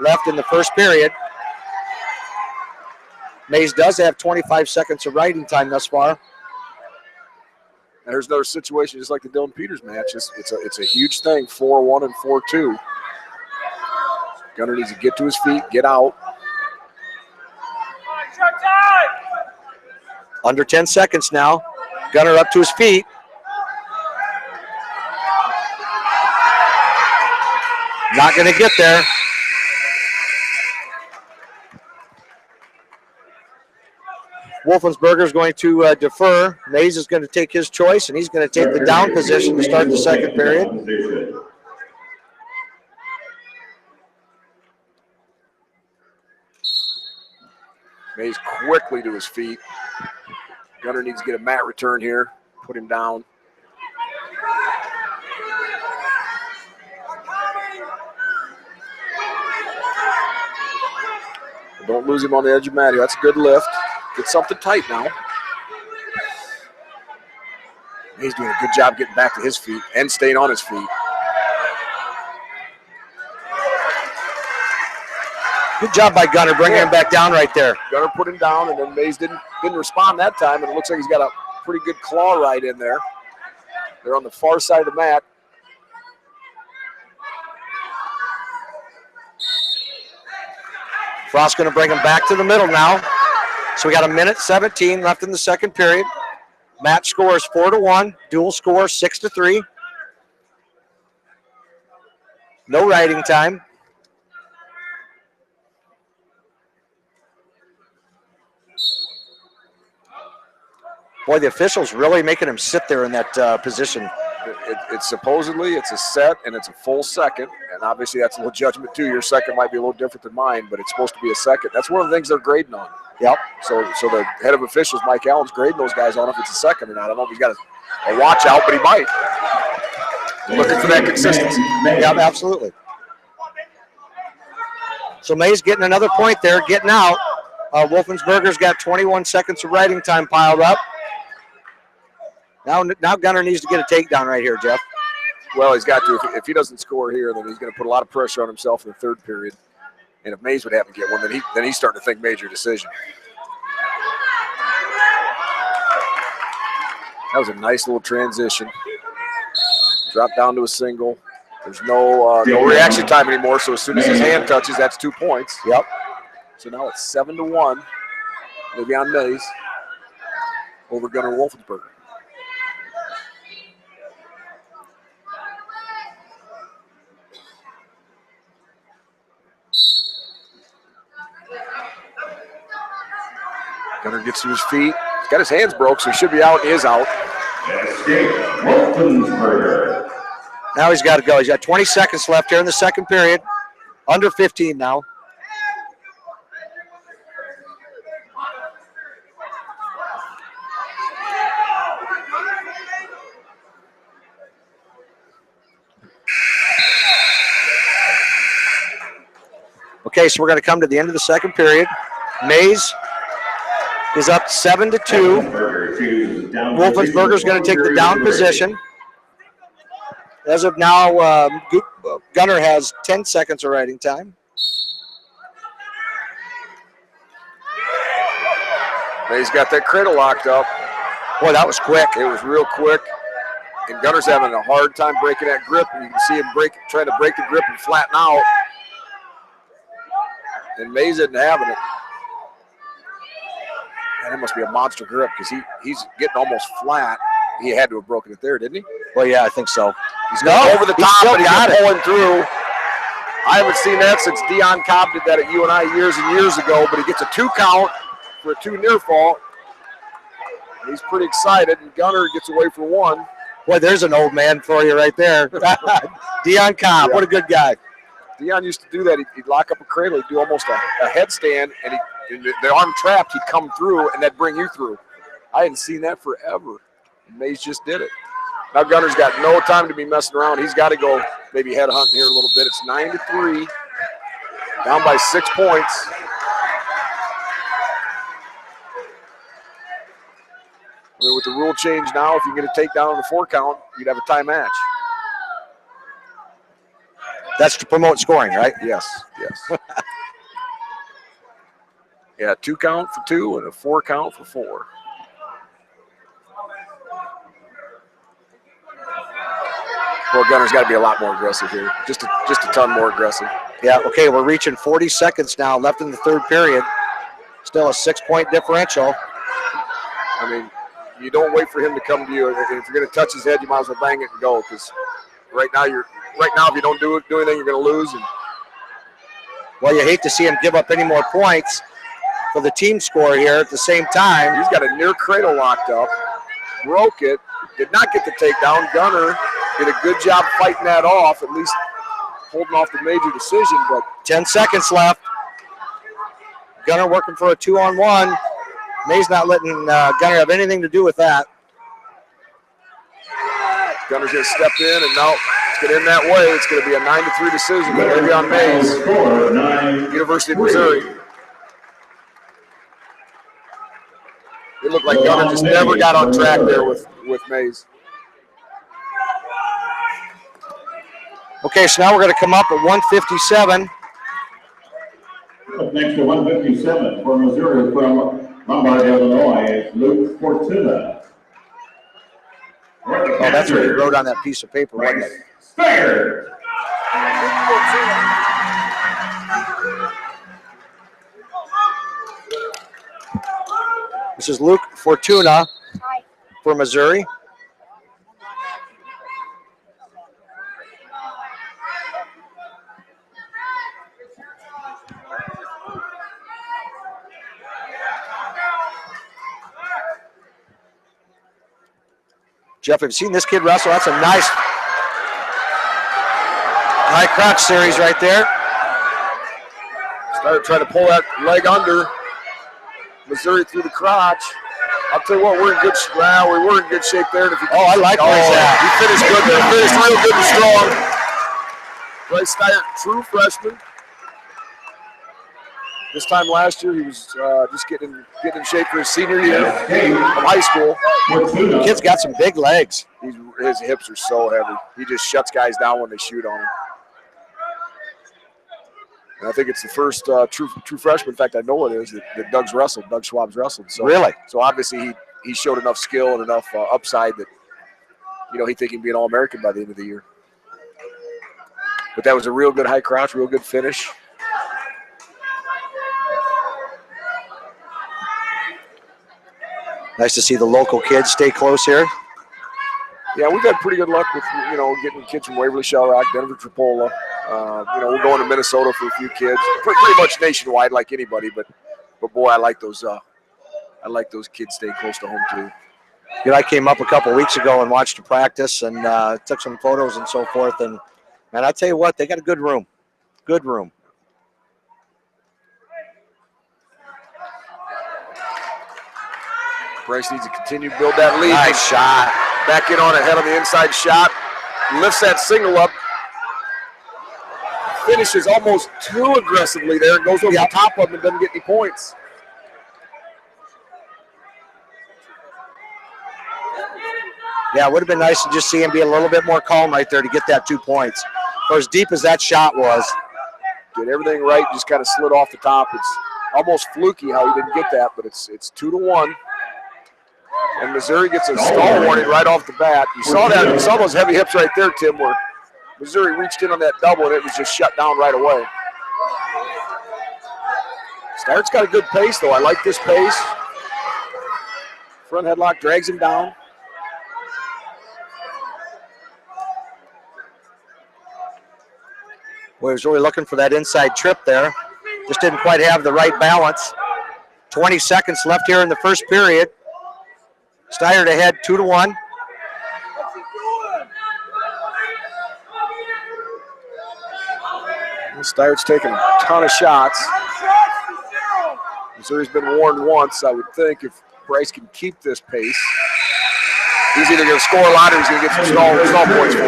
left in the first period. Maize does have 25 seconds of riding time thus far. And there's another situation just like the Dylan Peters match. It's a huge thing, 4-1 and 4-2. Gunnar needs to get to his feet, get out. Under 10 seconds now. Gunnar up to his feet. Not going to get there. Wolfensperger is going to defer. Maize is going to take his choice, and he's going to take the down position to start the second period. Maize quickly to his feet. Gunnar needs to get a mat return here, put him down. Don't lose him on the edge of mat here. That's a good lift. Get something tight now. He's doing a good job getting back to his feet and staying on his feet. Good job by Gunnar bringing him back down right there. Gunnar put him down, and then Maize didn't respond that time, and it looks like he's got a pretty good claw right in there. They're on the far side of the mat. Frost going to bring him back to the middle now. So we got 1:17 left in the second period. Match score is 4-1. Dual score 6-3. No riding time. Boy, the officials really making him sit there in that position. It's supposedly it's a set and it's a full second, and obviously that's a little judgment too. Your second might be a little different than mine, but it's supposed to be a second. That's one of the things they're grading on. Yep. So the head of officials, Mike Allen's grading those guys on if it's a second or not. I don't know if he's got a watch out, but he might. Looking for that consistency. Yeah, absolutely. So Maize getting another point there, getting out. Wolfensperger's got 21 seconds of riding time piled up. Now Gunner needs to get a takedown right here, Jeff. Well, he's got to. If he doesn't score here, then he's going to put a lot of pressure on himself in the third period. And if Maize would happen to get one, then he's starting to think major decision. That was a nice little transition. Drop down to a single. There's no reaction time anymore, so as soon as his hand touches, that's 2 points. Yep. So now it's 7-1. Maybe on Maize over Gunner Wolfensperger. Gunner gets to his feet. He's got his hands broke, so he should be out. He is out. Now he's got to go. He's got 20 seconds left here in the second period. Under 15 now. Okay, so we're going to come to the end of the second period. Maize is up 7-2. Wolfensperger's going to take the down position. As of now, Gunner has 10 seconds of riding time. Maize got that cradle locked up. Boy, that was quick. It was real quick. And Gunner's having a hard time breaking that grip. And you can see him trying to break the grip and flatten out. And Maize isn't having it. And it must be a monster grip because he's getting almost flat. He had to have broken it there, didn't he? Well, yeah, I think so. He's going over the top, but he's pulling through. I haven't seen that since Dion Cobb did that at UNI years and years ago, but he gets a 2 count for a 2 near fall. And he's pretty excited, and Gunner gets away for 1. Boy, there's an old man for you right there. Dion Cobb, what a good guy. Dion used to do that. He'd lock up a cradle. He'd do almost a headstand, and the arm trapped, he'd come through, and that'd bring you through. I hadn't seen that forever. And Maize just did it. Now Gunner's got no time to be messing around. He's got to go maybe head hunting here a little bit. It's 9-3, down by 6 points. I mean, with the rule change now, if you get a takedown on the 4 count, you'd have a tie match. That's to promote scoring, right? Yes. Yeah, 2 count for 2 and a 4 count for 4. Well, Gunner's got to be a lot more aggressive here. Just a ton more aggressive. Yeah, okay, we're reaching 40 seconds now left in the third period. Still a 6-point differential. I mean, you don't wait for him to come to you. If you're going to touch his head, you might as well bang it and go, because right now, if you don't do anything, you're going to lose. And well, you hate to see him give up any more points for the team score here at the same time. He's got a near cradle locked up, broke it, did not get the takedown. Gunner did a good job fighting that off, at least holding off the major decision. But 10 seconds left. Gunner working for a 2-on-1. Maize not letting Gunner have anything to do with that. Gunner's going to step in, and now it's going to end that way. It's going to be a 9-3 decision, but maybe on Maize, University of Missouri. It looked like Gunner just never got on track there with Maize. Okay, so now we're going to come up at 157. Up next to 157 for Missouri from Lombard, Illinois, is Luke Fortuna. Oh, that's what he wrote on that piece of paper, wasn't it? Steyr. This is Luke Fortuna for Missouri. Jeff, have you seen this kid wrestle? That's a nice high crotch series right there. Started trying to pull that leg under. Missouri through the crotch. I'll tell you what, we're in good shape. We were in good shape there. And if I like that. He finished good there. Finished real good and strong. Bryce Steyr, true freshman. This time last year, he was just getting in shape for his senior year of high school. The kid's got some big legs. His hips are so heavy. He just shuts guys down when they shoot on him. And I think it's the first true freshman. In fact, I know it is that Doug Schwab's wrestled. So, really? So obviously he showed enough skill and enough upside that he think he can be an All-American by the end of the year. But that was a real good high crotch, real good finish. Nice to see the local kids stay close here. Yeah, we've had pretty good luck with getting kids from Waverly, Shell Rock, Denver, Tripola. We're going to Minnesota for a few kids. Pretty much nationwide, like anybody. But boy, I like those. I like those kids staying close to home too. I came up a couple weeks ago and watched a practice and took some photos and so forth. And man, I tell you what, they got a good room. Good room. Bryce needs to continue to build that lead. Nice shot. Back in on a head on the inside shot. Lifts that single up. Finishes almost too aggressively there. Goes over the top of him and doesn't get any points. Yeah, it would have been nice to just see him be a little bit more calm right there to get that 2 points. For as deep as that shot was. Did everything right, just kind of slid off the top. It's almost fluky how he didn't get that, but it's 2-1. And Missouri gets a stall warning right off the bat. You saw that. You saw those heavy hips right there, Tim, where Missouri reached in on that double and it was just shut down right away. Steyr's got a good pace, though. I like this pace. Front headlock drags him down. Well, he was really looking for that inside trip there. Just didn't quite have the right balance. 20 seconds left here in the first period. Steyr ahead 2-1. Steyr's taking a ton of shots. Missouri's been warned once, I would think, if Bryce can keep this pace. He's either going to score a lot or he's going to get some stall points for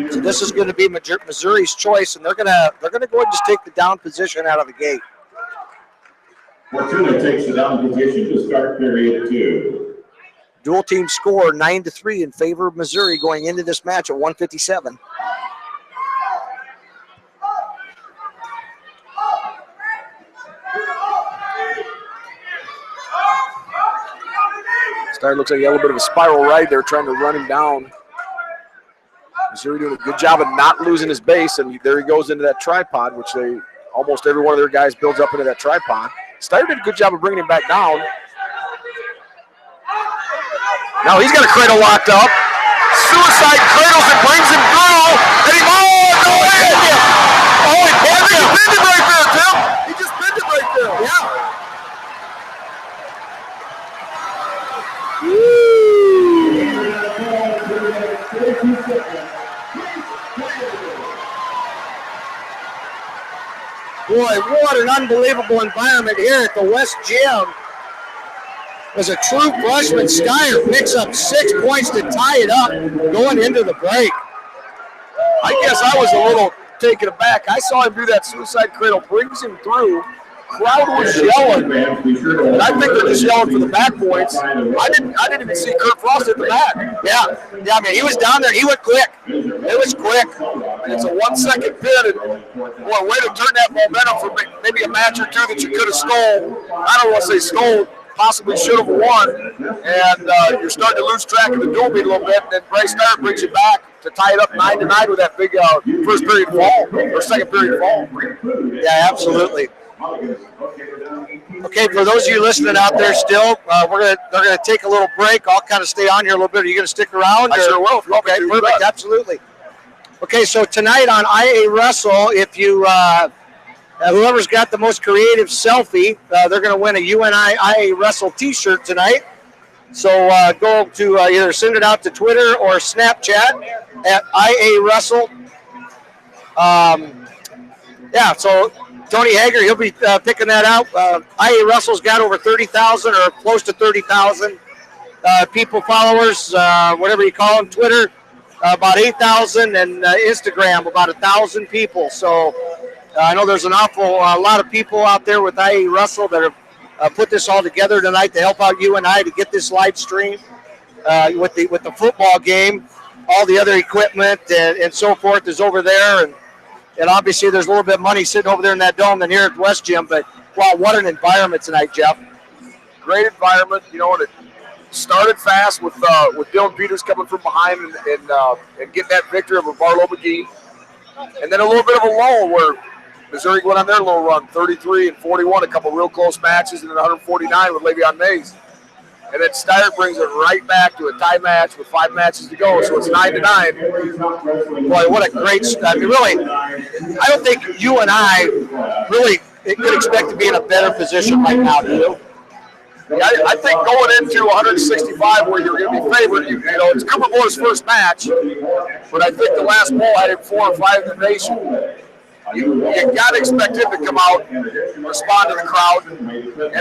it. So this is going to be Missouri's choice, and they're going to go ahead and just take the down position out of the gate. Fortuna takes the down position to start period 2. Dual team score 9-3 in favor of Missouri going into this match at 1:57. Steyr looks like he had a little bit of a spiral right there, trying to run him down. Missouri doing a good job of not losing his base, and there he goes into that tripod, which almost every one of their guys builds up into that tripod. Steyr did a good job of bringing him back down. Now he's got a cradle locked up. Suicide cradles and brings him through. And he just pinned him right there, Tim. He just pinned him right there. Yeah. Boy, what an unbelievable environment here at the West Gym. As a true freshman, Steyr picks up 6 points to tie it up going into the break. I guess I was a little taken aback. I saw him do that suicide cradle, brings him through. Crowd was yelling, and I think they're just yelling for the back points. I didn't even see Kurt Frost at the back. Yeah, I mean, he was down there. He went quick. It was quick. And it's a 1 second pin, and boy, way to turn that momentum for maybe a match or two that you could have stole. I don't want to say stole, possibly should have won. And you're starting to lose track of the dual beat a little bit. And then Bryce Steyr brings you back to tie it up 9-9 with that big first period fall or second period fall. Yeah, absolutely. Okay, for those of you listening out there still, they're gonna take a little break. I'll kind of stay on here a little bit. Are you gonna stick around? I sure will. Okay, perfect, absolutely. Okay, so tonight on IA Wrestle, if you whoever's got the most creative selfie, they're gonna win a UNI IA Wrestle T-shirt tonight. So go to either send it out to Twitter or Snapchat at IA Wrestle. Yeah, so Tony Hager, he'll be picking that out. IA Wrestle's got over 30,000 or close to 30,000 people, followers, whatever you call them. Twitter, about 8,000, and Instagram, about 1,000 people. So I know there's a lot of people out there with IA Wrestle that have put this all together tonight to help out UNI to get this live stream with the football game. All the other equipment and so forth is over there, and obviously there's a little bit of money sitting over there in that dome than here at the West Gym. But wow, what an environment tonight, Jeff! Great environment, and it started fast with Dylan Peters coming from behind and getting that victory over Barlow McGee, and then a little bit of a lull where Missouri went on their little run, 33-41, a couple real close matches, and then 149 with Le'Veon Maize. And then Steyr brings it right back to a tie match with 5 matches to go, so it's 9-9. Boy, what a great! I mean, really, I don't think you and I really could expect to be in a better position right now, do you? I think going into 165 where you're going to be favored, it's Cooper Moore's first match, but I think the last poll had him 4 or 5 in the nation. You got to expect him to come out, respond to the crowd, and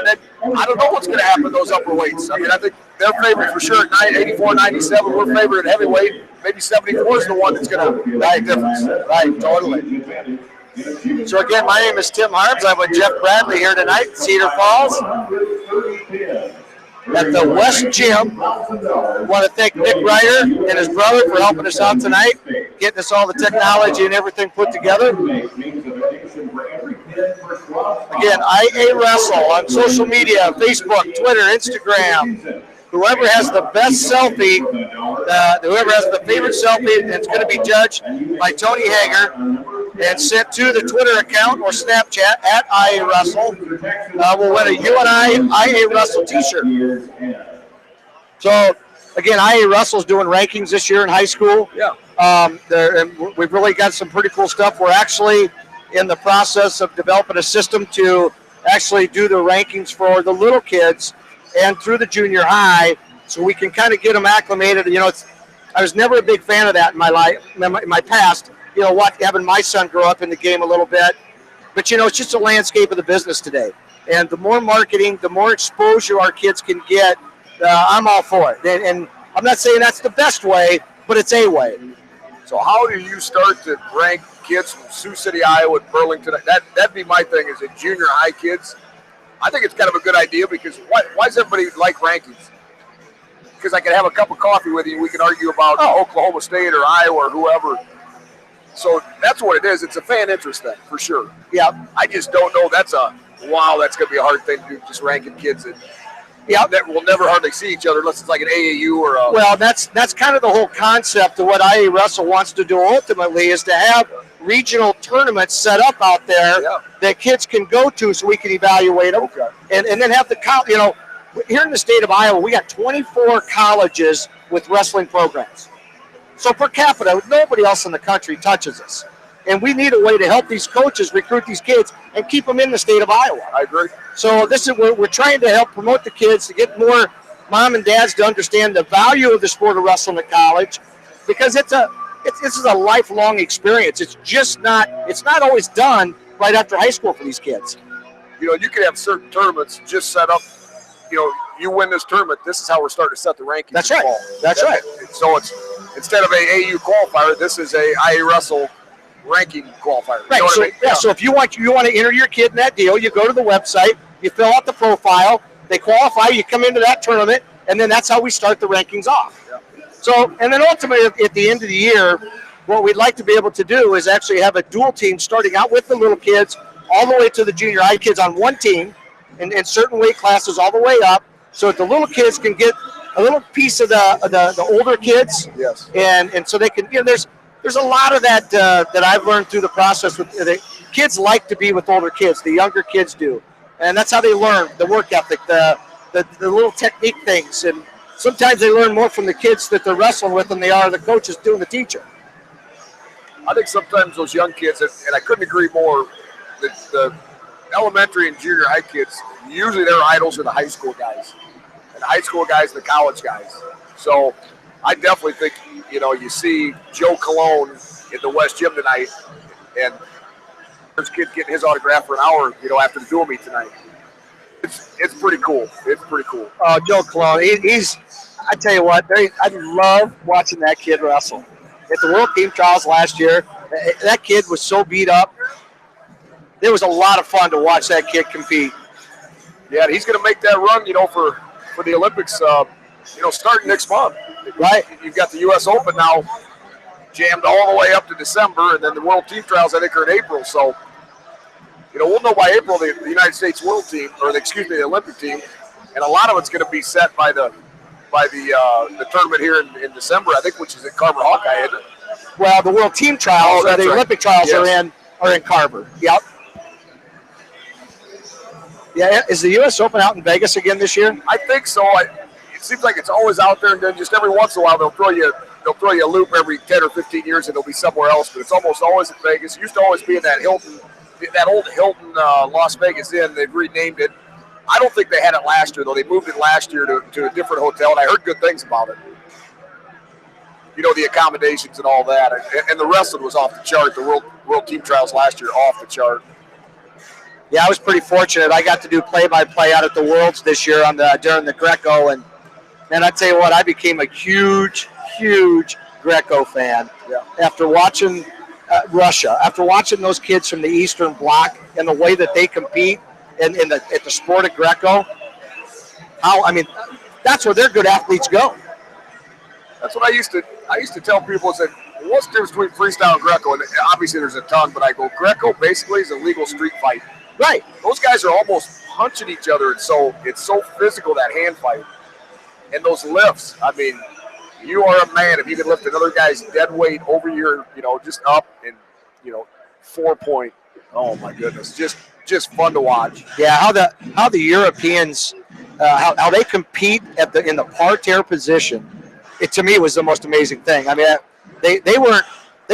then I don't know what's going to happen to those upper weights. I mean, I think they're favored for sure at 84, 97. We're favored at heavyweight. Maybe 74 is the one that's going to make a difference. Right, totally. So again, my name is Tim Harms. I'm with Jeff Bradley here tonight in Cedar Falls at the West Gym. I want to thank Nick Ryder and his brother for helping us out tonight, getting us all the technology and everything put together. Again, IA Wrestle on social media, Facebook, Twitter, Instagram. Whoever has the best selfie, whoever has the favorite selfie, it's going to be judged by Tony Hager and sent to the Twitter account or Snapchat at IA Wrestle. Will win a UNI IA Wrestle t-shirt. So, again, IA Wrestle's doing rankings this year in high school. Yeah. And we've really got some pretty cool stuff. We're actually in the process of developing a system to actually do the rankings for the little kids and through the junior high, so we can kind of get them acclimated. I was never a big fan of that in my life, in my past. Having my son grow up in the game a little bit, but it's just a landscape of the business today. And the more marketing, the more exposure our kids can get, I'm all for it. And I'm not saying that's the best way, but it's a way. So how do you start to rank kids from Sioux City, Iowa, and Burlington? That'd be my thing, is that junior high kids. I think it's kind of a good idea, because why does everybody like rankings? Because I can have a cup of coffee with you and we can argue about Oklahoma State or Iowa or whoever. So that's what it is. It's a fan interest thing, for sure. Yeah. I just don't know. That's going to be a hard thing to do, just ranking kids that will never hardly see each other unless it's like an AAU or a... Well, that's kind of the whole concept of what IA Wrestle wants to do ultimately, is to have regional tournaments set up out there that kids can go to so we can evaluate them. Okay. And then have the here in the state of Iowa, we got 24 colleges with wrestling programs. So per capita, nobody else in the country touches us. And we need a way to help these coaches recruit these kids and keep them in the state of Iowa. I agree. So we're trying to help promote the kids, to get more mom and dads to understand the value of the sport of wrestling at college, because this is a lifelong experience. It's not always done right after high school for these kids. You could have certain tournaments just set up. You win this tournament, this is how we're starting to set the rankings. That's right. That's right. So it's, instead of a AU qualifier, this is a IA Wrestle ranking qualifier. Right. So, so if you want to enter your kid in that deal, you go to the website, you fill out the profile, they qualify, you come into that tournament, and then that's how we start the rankings off. Yeah. So, and then ultimately at the end of the year, what we'd like to be able to do is actually have a dual team starting out with the little kids all the way to the junior high kids on one team, and certain weight classes all the way up, so that the little kids can get a little piece of the older kids. Yes. And so they can, there's a lot of that that I've learned through the process. With the kids like to be with older kids. The younger kids do, and that's how they learn the work ethic, the little technique things. And sometimes they learn more from the kids that they're wrestling with than they are the coaches doing the teaching. I think sometimes those young kids, and I couldn't agree more, that the elementary and junior high kids, usually their idols are the high school guys. and high school guys and the college guys. So I definitely think, you know, you see Joe Cologne in the West Gym tonight, and this kid getting his autograph for an hour, you know, after the dual meet tonight. It's pretty cool. It's pretty cool. Joe Cologne, he's, I tell you what, I love watching that kid wrestle. At the World Team Trials last year, that kid was so beat up. It was a lot of fun to watch that kid compete. Yeah, he's going to make that run, you know, for the Olympics, you know, starting next month. Right. You've got the U.S. Open now jammed all the way up to December, and then the World Team Trials, I think, are in April. So, you know, we'll know by April the United States World Team, or the Olympic team, and a lot of it's going to be set by the tournament here in December, I think, which is at Carver Hawkeye, isn't it? Well, the World Team Trials, that's the right. Olympic Trials Yes. are in Carver. Yep. Yeah, is the U.S. Open out in Vegas again this year? I think so. It seems like it's always out there, and then just every once in a while they'll throw you a loop every 10 or 15 years, and it'll be somewhere else. But it's almost always in Vegas. It used to always be in that old Hilton Las Vegas Inn. They've renamed it. I don't think they had it last year though. They moved it last year to a different hotel, and I heard good things about it. You know, the accommodations and all that, and the wrestling was off the chart. The World Team Trials last year off the chart. Yeah, I was pretty fortunate. I got to do play-by-play out at the Worlds this year during the Greco, and I tell you what, I became a huge Greco fan. Yeah. After watching Russia, after watching those kids from the Eastern Bloc and the way that they compete at the sport of Greco. That's where their good athletes go. That's what I used to tell people is that what's the difference between freestyle and Greco? And obviously there's a ton, but I go, Greco basically is a legal street fight. Right. Those guys are almost punching each other. It's so physical, that hand fight. And those lifts, I mean, you are a man if you can lift another guy's dead weight over your, you know, just up and, you know, 4 point. Oh my goodness, just fun to watch. Yeah, how the Europeans how they compete in the parterre position. It to me was the most amazing thing. I mean, they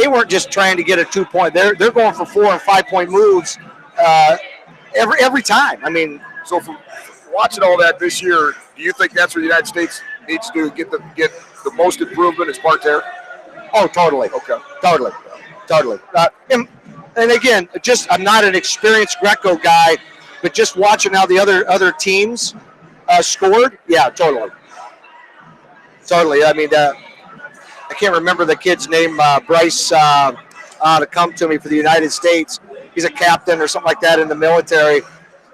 weren't just trying to get a 2 point. They're going for 4 and 5 point moves every time. I mean, so from watching all that this year, do you think that's what the United States needs to get the most improvement is parterre? Oh, totally. Okay. Totally. And again, I'm not an experienced Greco guy, but just watching how the other teams scored, yeah, totally. I mean, I can't remember the kid's name, Bryce, to come to me for the United States. He's a captain or something like that in the military.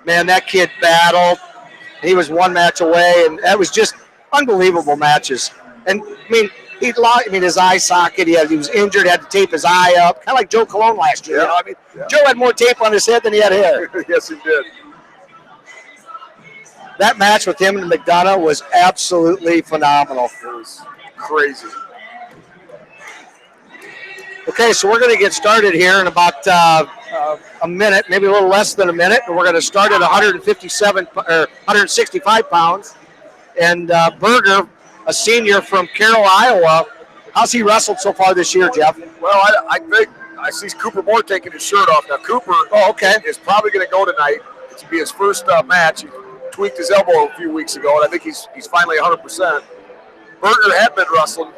Man, that kid battled. He was one match away, and that was just unbelievable matches. And I mean, his eye socket. He was injured, had to tape his eye up, kind of like Joe Cologne last year. Yeah. You know? I mean, Joe had more tape on his head than he had hair. Yes, he did. That match with him and McDonough was absolutely phenomenal. It was crazy. Okay, so we're going to get started here in about a minute, maybe a little less than a minute, and we're going to start at 165 pounds. And Berger, a senior from Carroll, Iowa, how's he wrestled so far this year, Jeff? Well, I think I see Cooper Moore taking his shirt off. Now, Cooper is probably going to go tonight. It's going to be his first match. He tweaked his elbow a few weeks ago, and I think he's finally 100%. Berger had been wrestling.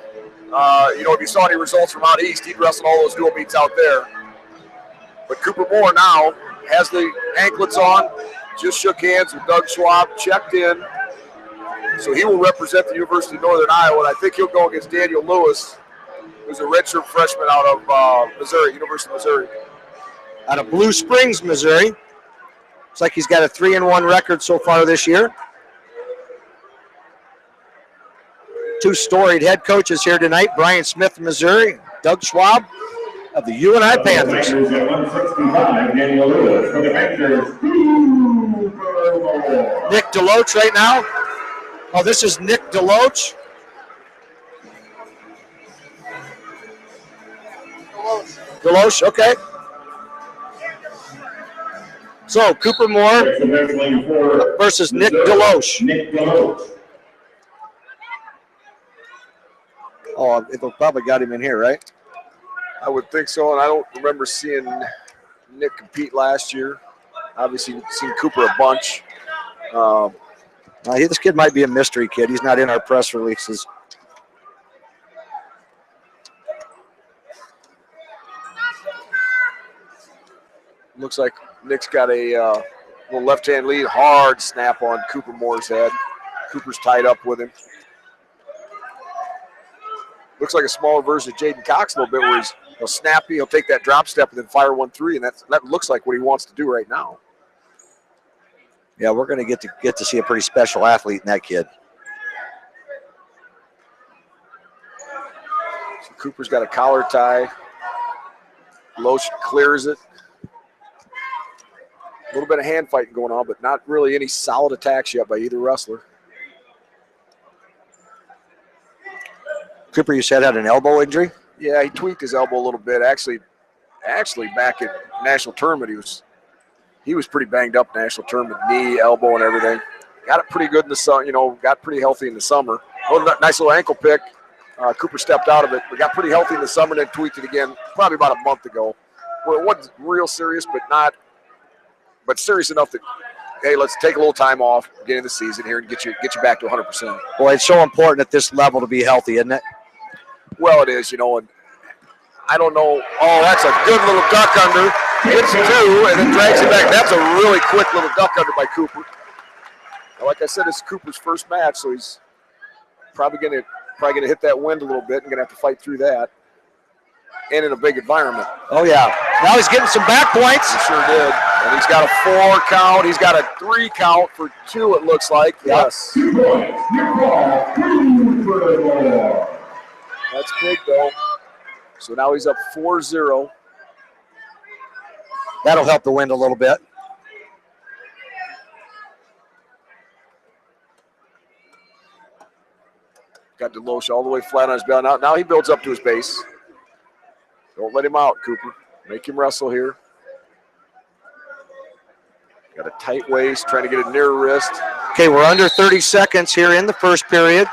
You know, if you saw any results from out east, he'd wrestled all those dual meets out there. But Cooper Moore now has the anklets on, just shook hands with Doug Schwab, checked in. So he will represent the University of Northern Iowa, and I think he'll go against Daniel Lewis, who's a redshirt freshman out of Missouri, University of Missouri. Out of Blue Springs, Missouri. Looks like he's got a 3-1 record so far this year. Two storied head coaches here tonight, Brian Smith of Missouri, Doug Schwab of the UNI Panthers. Nick Deloach right now. Oh, this is Nick Deloach. Deloach, okay. So, Cooper Moore versus Nick Deloach. Oh, they'll probably got him in here, right? I would think so, and I don't remember seeing Nick compete last year. Obviously, seen Cooper a bunch. This kid might be a mystery kid. He's not in our press releases. Looks like Nick's got a little left-hand lead. Hard snap on Cooper Moore's head. Cooper's tied up with him. Looks like a smaller version of Jaden Cox a little bit, where he'll snap, he'll take that drop step and then fire 1-3, and that looks like what he wants to do right now. Yeah, we're going to get to see a pretty special athlete in that kid. So Cooper's got a collar tie. Loesch clears it. A little bit of hand fighting going on, but not really any solid attacks yet by either wrestler. Cooper, you said, had an elbow injury? Yeah, he tweaked his elbow a little bit. Actually back at national tournament, he was pretty banged up national tournament, knee, elbow, and everything. Got it pretty good in the summer, got pretty healthy in the summer. Nice little ankle pick. Cooper stepped out of it, but got pretty healthy in the summer and then tweaked it again probably about a month ago, where it wasn't real serious, but serious enough that, hey, let's take a little time off beginning of the season here and get you back to 100%. Boy, it's so important at this level to be healthy, isn't it? Well, it is, and I don't know. Oh, that's a good little duck under. Hits 2 and then drags it back. That's a really quick little duck under by Cooper. Now, like I said, it's Cooper's first match, so he's probably gonna hit that wind a little bit and gonna have to fight through that. And in a big environment. Oh yeah. Now he's getting some back points. He sure did. And he's got a 4 count. He's got a 3 count for 2. It looks like. Yes. 2 points. That's big though. So now he's up 4-0. That'll help the wind a little bit. Got Deloche all the way flat on his belly. Now he builds up to his base. Don't let him out, Cooper. Make him wrestle here. Got a tight waist, trying to get a near wrist. Okay, we're under 30 seconds here in the first period.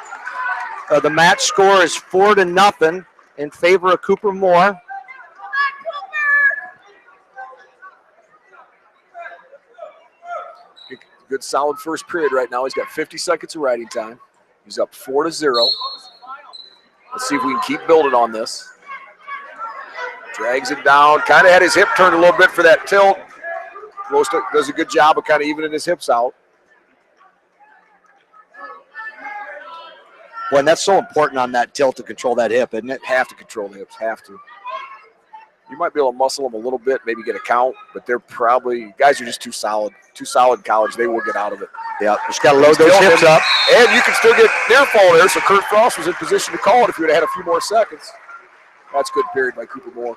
The match score is 4-0 in favor of Cooper Moore. Good solid first period right now. He's got 50 seconds of riding time. He's up 4-0. Let's see if we can keep building on this. Drags it down. Kind of had his hip turned a little bit for that tilt. Most does a good job of kind of evening his hips out. Well, and that's so important on that tilt to control that hip, isn't it? Have to control the hips, have to. You might be able to muscle them a little bit, maybe get a count, but they're probably, guys are just too solid in college. They will get out of it. Yeah, just got to load those hips up. And you can still get near fall there, so Kurt Frost was in position to call it if you would have had a few more seconds. That's good period by Cooper Moore.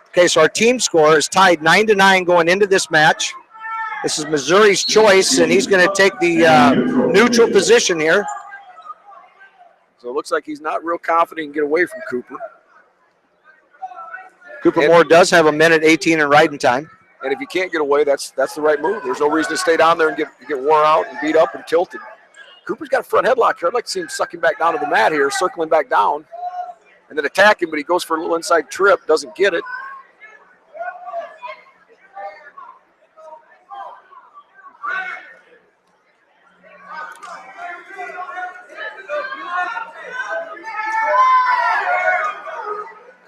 Okay, so our team score is tied 9-9 going into this match. This is Missouri's choice, and he's going to take the neutral position here. So it looks like he's not real confident he can get away from Cooper. Cooper Moore does have 1:18 in riding time. And if you can't get away, that's the right move. There's no reason to stay down there and get wore out and beat up and tilted. Cooper's got a front headlock here. I'd like to see him sucking back down to the mat here, circling back down, and then attack him, but he goes for a little inside trip, doesn't get it.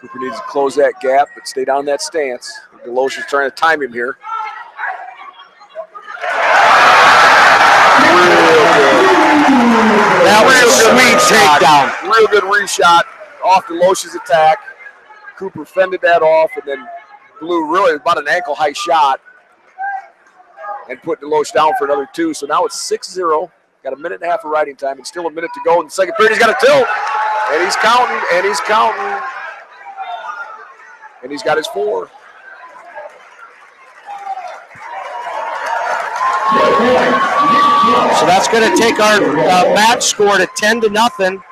Cooper needs to close that gap, but stay down that stance. Deloche is trying to time him here. Real good. That was a sweet takedown. Real good reshot off Deloche's attack. Cooper fended that off and then blew really about an ankle-high shot and put Deloche down for another 2. So now it's 6-0. Got a minute and a half of riding time and still a minute to go in the second period. He's got a tilt, and he's counting, and he's counting. And he's got his 4. So that's going to take our match score to 10-0.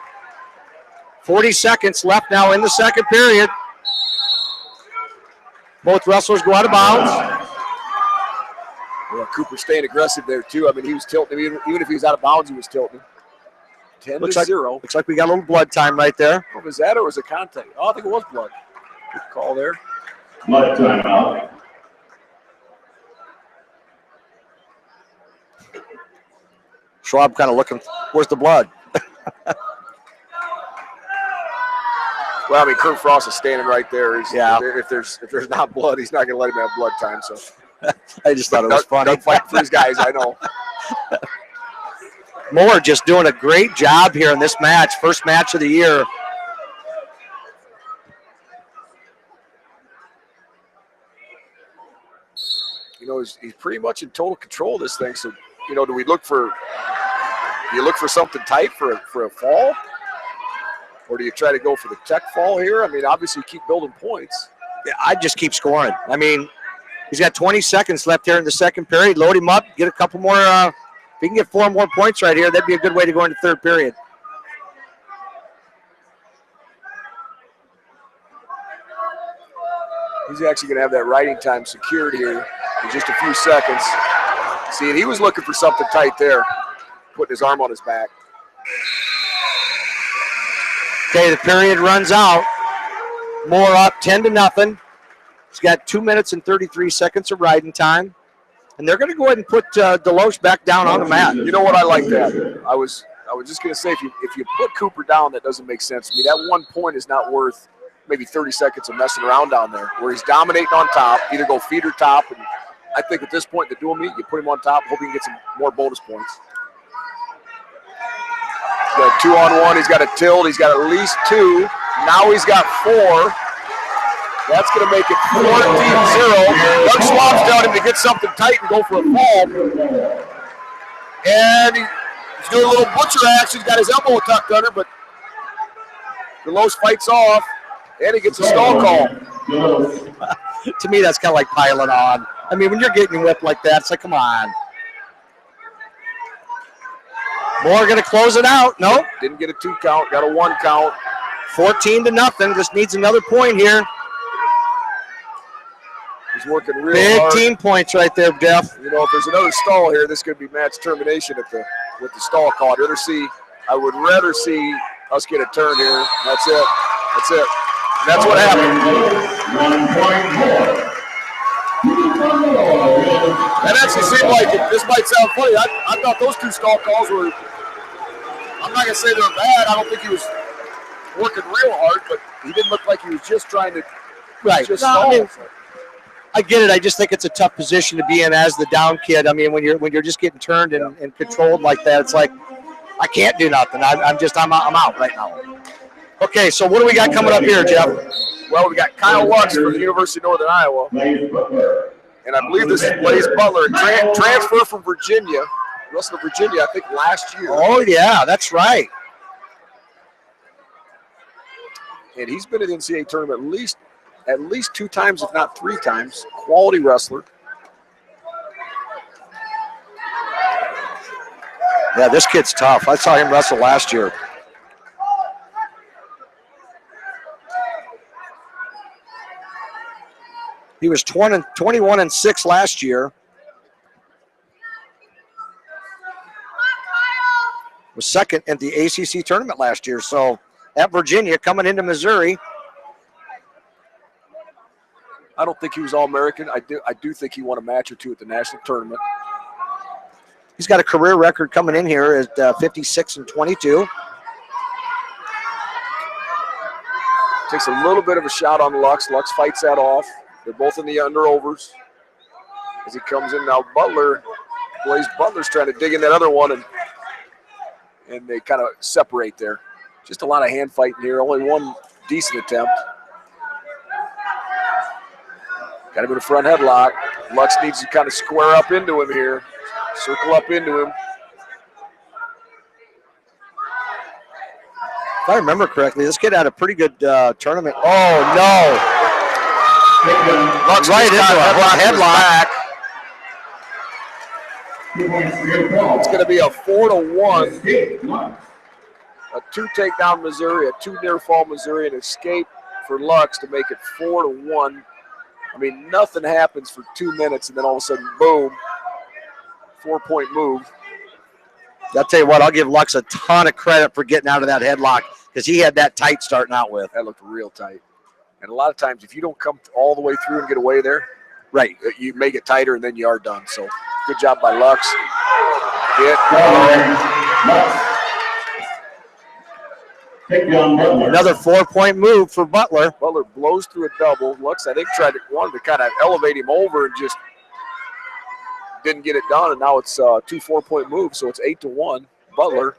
40 seconds left now in the second period. Both wrestlers go out of bounds. Yeah, Cooper staying aggressive there too. I mean, he was tilting him. Even if he was out of bounds, he was tilting him. 10-0. Looks like we got a little blood time right there. Oh, was that or was it contact? Oh, I think it was blood. Good call there. Blood timeout. Schwab kind of looking, where's the blood? Well, I mean, Kurt Frost is standing right there. Yeah. If there's not blood, he's not going to let him have blood time. So I just thought it was funny. Doug fighting for his guys, I know. Moore just doing a great job here in this match, first match of the year. You know, he's pretty much in total control of this thing. So, you know, do you look for something tight for a fall? Or do you try to go for the tech fall here? I mean, obviously you keep building points. Yeah, I'd just keep scoring. I mean, he's got 20 seconds left here in the second period. Load him up, get a couple more. If he can get 4 more points right here, that'd be a good way to go into third period. He's actually going to have that riding time secured here in just a few seconds. See, and he was looking for something tight there, putting his arm on his back. Okay, the period runs out. Moore up 10-0. He's got 2 minutes and 33 seconds of riding time. And they're going to go ahead and put Deloche back down on the mat. You know what? I like that. I was just going to say, if you put Cooper down, that doesn't make sense to me. That 1 point is not worth maybe 30 seconds of messing around down there, where he's dominating on top, either go feed or top. And I think at this point in the dual meet, you put him on top, hope he can get some more bonus points. He's got a 2-on-1. He's got a tilt. He's got at least 2. Now he's got 4. That's going to make it 14-0. Doug Schwab's telling him to get something tight and go for a fall. And he's doing a little butcher action. He's got his elbow tucked under, but Deloche fights off, and he gets a stall call. To me, that's kind of like piling on. I mean, when you're getting whipped like that, it's like, come on. Moore going to close it out. Nope. Didn't get a 2 count, got a 1 count. 14-0. Just needs another point here. He's working real Big hard. team points right there, Jeff. You know, if there's another stall here, this could be match termination with the stall call. I would rather see us get a turn here. That's it. That's it. And that's what happened. 1 point more. That actually seemed like this might sound funny. I thought those 2 stall calls were, I'm not going to say they were bad. I don't think he was working real hard, but he didn't look like he was just trying to stall. I mean, I get it. I just think it's a tough position to be in as the down kid. I mean, when you're just getting turned and controlled like that, it's like I can't do nothing. I'm out right now. Okay, so what do we got coming up here, Jeff? Well, we got Kyle Lux from the University of Northern Iowa, and I believe this is Blaze Butler, transfer from Virginia, wrestled Virginia, I think last year. Oh yeah, that's right. And he's been in the NCAA tournament at least 2 times, if not 3 times. Quality wrestler. Yeah, this kid's tough. I saw him wrestle last year. He was 21-6 last year. Was second in the ACC tournament last year. So at Virginia, coming into Missouri. I don't think he was All-American. I do think he won a match or 2 at the national tournament. He's got a career record coming in here at 56-22. Takes a little bit of a shot on Lux. Lux fights that off. They're both in the under-overs. As he comes in now, Blaze Butler's trying to dig in that other one, and they kind of separate there. Just a lot of hand fighting here. Only 1 decent attempt. Got him in a front headlock. Lux needs to kind of square up into him here. Circle up into him. If I remember correctly, this kid had a pretty good tournament. Oh, no. Lux right into a headlock. It's going to be a 4-1. A 2 takedown Missouri, a 2 near fall Missouri, an escape for Lux to make it 4-1. I mean, nothing happens for 2 minutes, and then all of a sudden, boom, 4-point move. I'll tell you what, I'll give Lux a ton of credit for getting out of that headlock because he had that tight starting out with. That looked real tight. And a lot of times, if you don't come all the way through and get away there, right, you make it tighter, and then you are done. So good job by Lux. Another 4-point move for Butler. Butler blows through a double. Lux, I think, wanted to kind of elevate him over and just didn't get it done. And now it's 2 4-point moves, so it's 8-1. Butler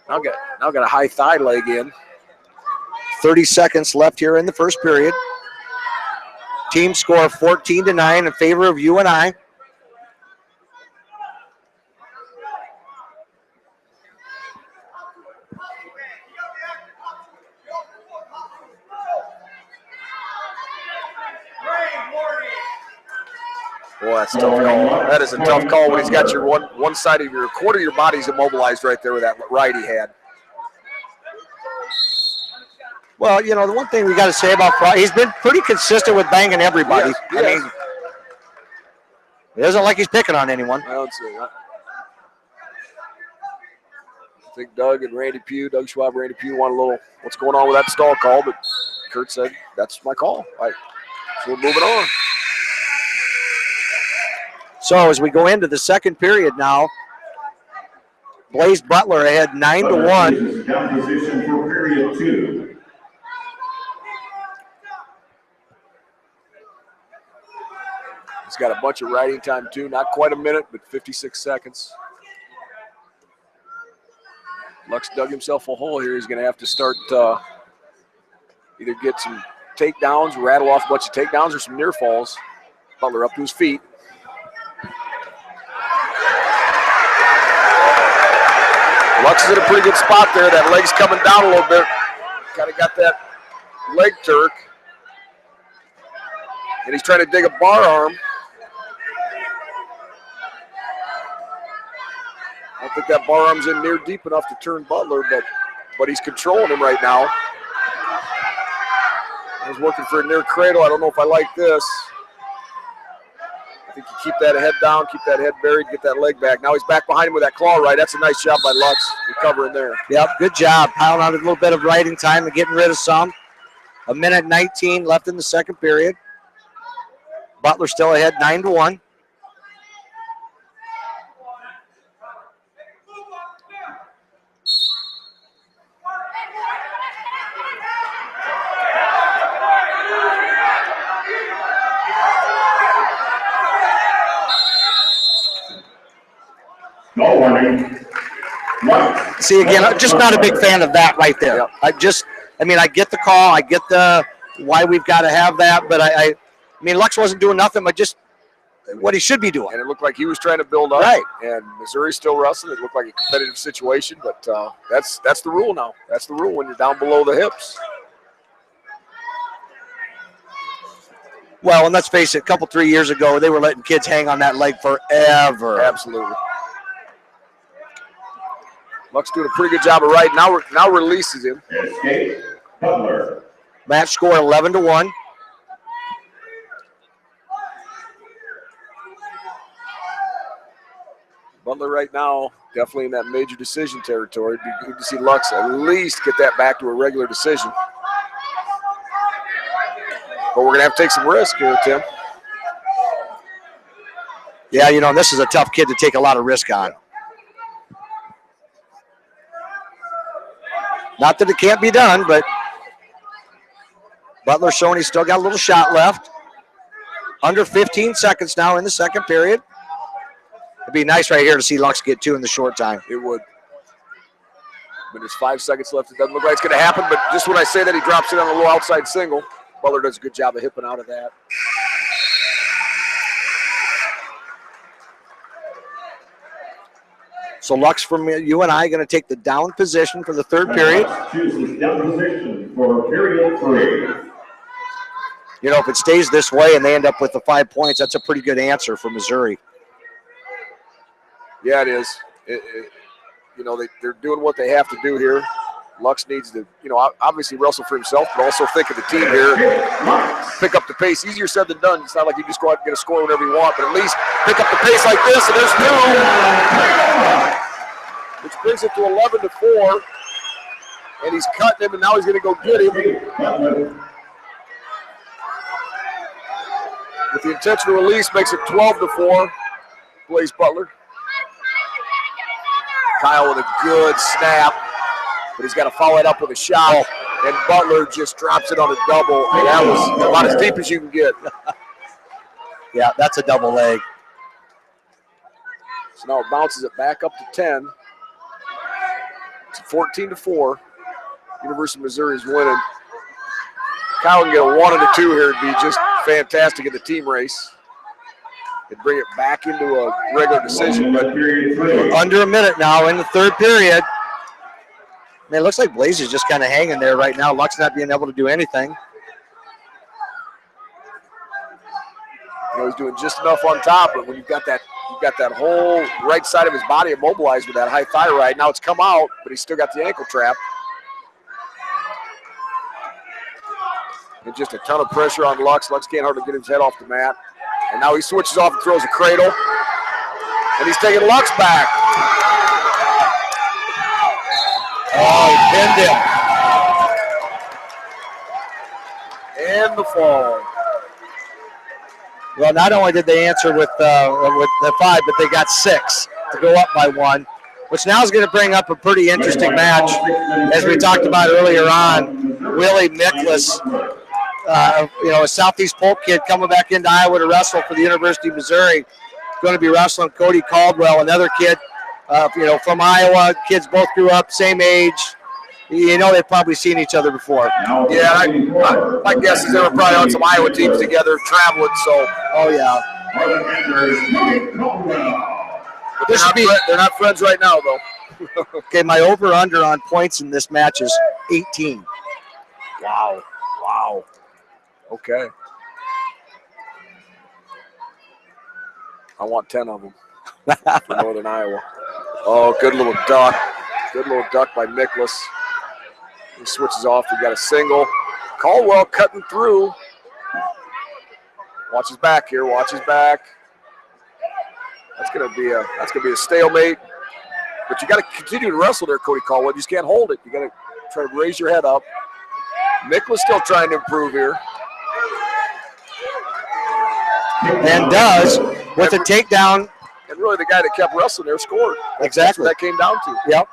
now got a high thigh leg in. 30 seconds left here in the first period. Team score 14-9 in favor of UNI. Boy, that's a tough call. That is a tough call when he's got your one side of your quarter of your body's immobilized right there with that right he had. Well, you know, the one thing we got to say about Fry, he's been pretty consistent with banging everybody. Yes. I mean, it isn't like he's picking on anyone. I don't see that. I think Doug Schwab and Randy Pugh want a little what's going on with that stall call, but Kurt said, that's my call. So we're moving on. So as we go into the second period now, Blaze Butler ahead 9-1. Down position for period 2. He's got a bunch of riding time too, not quite a minute, but 56 seconds. Lux dug himself a hole here. He's going to have to start either get some takedowns, rattle off a bunch of takedowns, or some near falls. Butler up to his feet. Lux is in a pretty good spot there. That leg's coming down a little bit. Kind of got that leg turk. And he's trying to dig a bar arm. I don't think that bar arm's in near deep enough to turn Butler, but he's controlling him right now. He's working for a near cradle. I don't know if I like this. I think you keep that head down, keep that head buried, get that leg back. Now he's back behind him with that claw right. That's a nice job by Lux recovering there. Yep, good job. Piling on a little bit of riding time and getting rid of some. 1:19 left in the second period. Butler still ahead 9-1. No warning. See, again, I'm just not a big fan of that right there. Yep. I get the call. I get the why we've got to have that, but I mean, Lux wasn't doing nothing but just what he should be doing. And it looked like he was trying to build up. Right. And Missouri's still wrestling. It looked like a competitive situation, but that's the rule now. That's the rule when you're down below the hips. Well, and let's face it, a couple, 3 years ago, they were letting kids hang on that leg forever. Absolutely. Lux doing a pretty good job of riding. Now releases him. Escape. Butler. Match score 11-1. Butler right now definitely in that major decision territory. It'd be good to see Lux at least get that back to a regular decision. But we're going to have to take some risk here, Tim. Yeah, you know, this is a tough kid to take a lot of risk on. Not that it can't be done, but Butler showing he's still got a little shot left. Under 15 seconds now in the second period. It'd be nice right here to see Lux get 2 in the short time. It would. But there's 5 seconds left. It doesn't look like it's going to happen, but just when I say that, he drops it on a low outside single. Butler does a good job of hipping out of that. So Lux from UNI going to take the down position for the third period. Chooses down position for period 3. You know, if it stays this way and they end up with the 5 points, that's a pretty good answer for Missouri. Yeah, it is. You know, they're doing what they have to do here. Lux needs to, you know, obviously wrestle for himself, but also think of the team here. Pick up the pace. Easier said than done. It's not like you just go out and get a score whenever you want, but at least pick up the pace like this, and there's 2. Which brings it to 11-4. And he's cutting him, and now he's going to go get him. With the intentional release, makes it 12-4. Blaze Butler. Kyle with a good snap, but he's got to follow it up with a shot. And Butler just drops it on a double. And that was about as deep as you can get. Yeah, that's a double leg. So now it bounces it back up to 10. It's 14-4. University of Missouri is winning. Kyle can get a 1 and a 2 here. It'd be just fantastic in the team race. It'd bring it back into a regular decision. But under a minute now in the third period. Man, it looks like Blaze is just kind of hanging there right now. Luck's not being able to do anything. You know, he's doing just enough on top, but when you've got that whole right side of his body immobilized with that high thyroid. Now it's come out, but he's still got the ankle trap. And just a ton of pressure on Lux. Lux can't hardly get his head off the mat. And now he switches off and throws a cradle. And he's taking Lux back. Oh, he pinned him. And the fall. Well, not only did they answer with the 5, but they got 6 to go up by 1, which now is going to bring up a pretty interesting match. As we talked about earlier on, Willie Miklas, a Southeast Polk kid coming back into Iowa to wrestle for the University of Missouri, going to be wrestling Cody Caldwell, another kid, from Iowa. Kids both grew up, same age. You know, they've probably seen each other before. Yeah, my guess is they were probably on some Iowa teams together, traveling. So, oh yeah. But they're not friends right now, though. Okay, my over/under on points in this match is 18. Wow. Okay. I want 10 of them for Northern Iowa. Oh, good little duck. Good little duck by Miklas. He switches off. We got a single. Caldwell cutting through. Watch his back here. Watch his back. That's gonna be a stalemate. But you got to continue to wrestle there, Cody Caldwell. You just can't hold it. You got to try to raise your head up. Miklas still trying to improve here. And does with a takedown. And really, the guy that kept wrestling there scored. Exactly. That's what that came down to. Yep.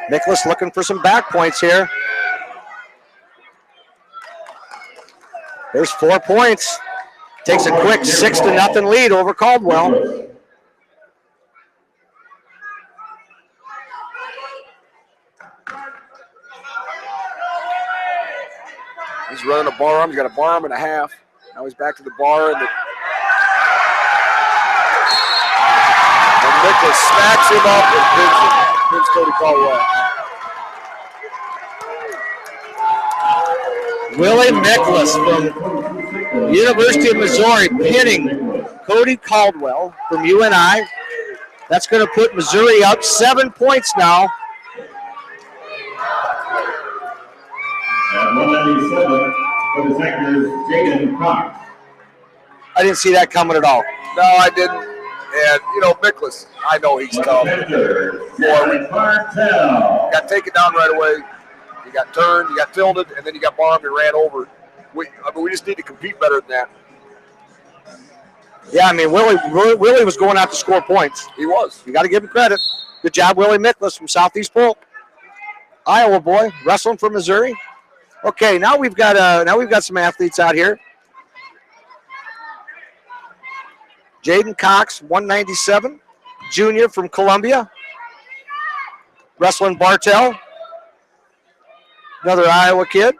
Miklas looking for some back points here. There's 4 points. Takes a quick 6-0 lead over Caldwell. He's running a bar arm. He's got a bar arm and a half. Now he's back to the bar. And Miklas snacks him up and pins Cody Caldwell. Willie Miklas from University of Missouri pinning Cody Caldwell from UNI. That's going to put Missouri up 7 points now. At 197, for the Tigers, Jaden Cox. I didn't see that coming at all. No, I didn't. And, Miklas, I know he's tough. Bartell. Got taken down right away. You got turned, you got tilted, and then you got bombed and ran over. We just need to compete better than that. Yeah, I mean, Willie was going out to score points. He was. You got to give him credit. Good job, Willie Miklas from Southeast Polk. Iowa boy, wrestling for Missouri. Okay, now we've got some athletes out here. Jaden Cox, 197, junior from Columbia. Wrestling Bartell, another Iowa kid.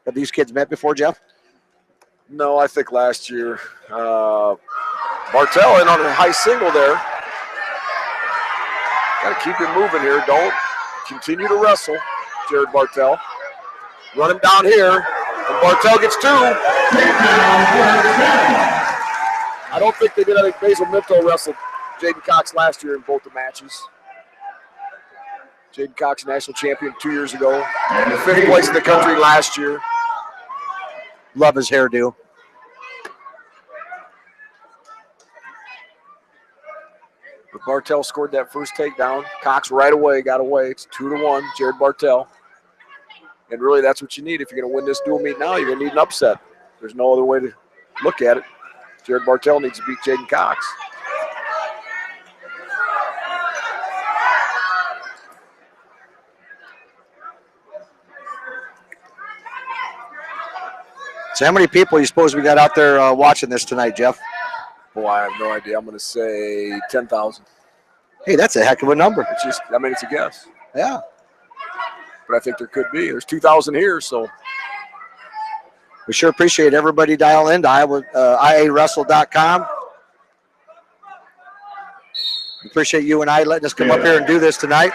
Have these kids met before, Jeff? No, I think last year. Bartell in on a high single there. Got to keep him moving here. Don't continue to wrestle, Jared Bartell. Run him down here, and Bartell gets 2. I don't think they did. I think Basil Minto wrestled Jaden Cox last year in both the matches. Jaden Cox, national champion 2 years ago. 5th place in the country last year. Love his hairdo. Bartell scored that first takedown. Cox right away got away. It's 2-1, Jared Bartell. And really that's what you need. If you're going to win this dual meet now, you're going to need an upset. There's no other way to look at it. Jared Bartell needs to beat Jaden Cox. So how many people you suppose we got out there watching this tonight, Jeff? Boy, I have no idea. I'm going to say 10,000. Hey, that's a heck of a number. It's just, I mean, it's a guess. Yeah. But I think there could be. There's 2,000 here, so. We sure appreciate everybody dialing in to IAWrestle.com. We appreciate you and I letting us come up here and do this tonight.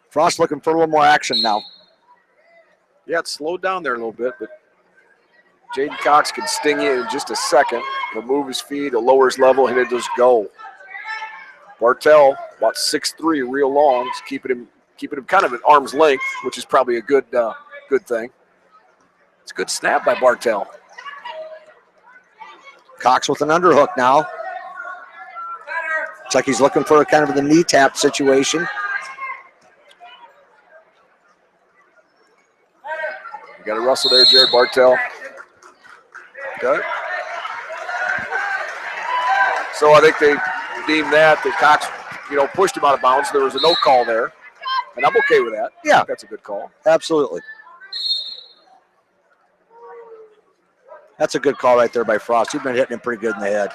Frost looking for a little more action now. Yeah, it's slowed down there a little bit, but Jaden Cox can sting you in just a second. He'll move his feet, he'll lower his level, and he'll just go. Bartell, about 6'3", real long, is keeping him kind of at arm's length, which is probably a good thing. It's a good snap by Bartell. Cox with an underhook now. It's like he's looking for a kind of the knee tap situation. You got to wrestle there, Jared Bartell. Okay. So I think they deemed that Cox, pushed him out of bounds. There was a no call there, and I'm okay with that. Yeah, that's a good call. Absolutely. That's a good call right there by Frost. He's been hitting him pretty good in the head.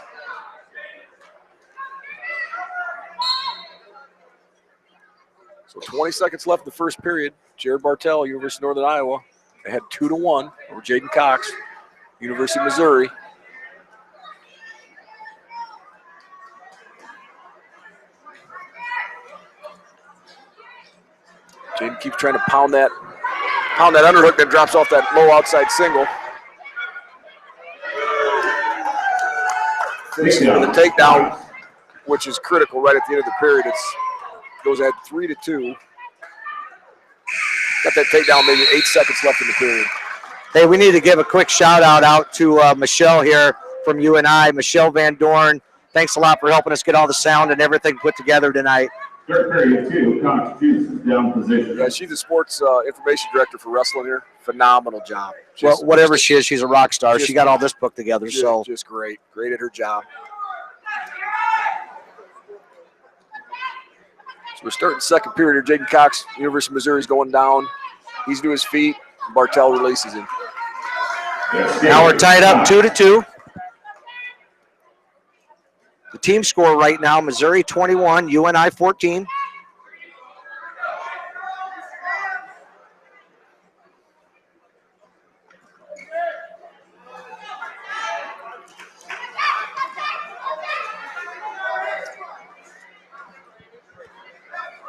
So 20 seconds left in the first period. Jared Bartell, University of Northern Iowa, ahead 2-1 over Jaden Cox, University of Missouri. Jaden keeps trying to pound that underhook that drops off that low outside single. Finishes with a takedown, which is critical right at the end of the period. It goes ahead 3-2. Got that takedown, maybe 8 seconds left in the period. Hey, we need to give a quick shout out to Michelle here from UNI, Michelle Van Dorn. Thanks a lot for helping us get all the sound and everything put together tonight. Third period 2, Cox Juice is down position. Yeah, she's the sports information director for wrestling here. Phenomenal job. Well, whatever she is, she's a rock star. She got all this put together. Just great. Great at her job. So we're starting second period here. Jaden Cox, University of Missouri, is going down. He's to his feet. Bartell releases him. Now we're tied up 2-2. The team score right now, Missouri 21, UNI 14.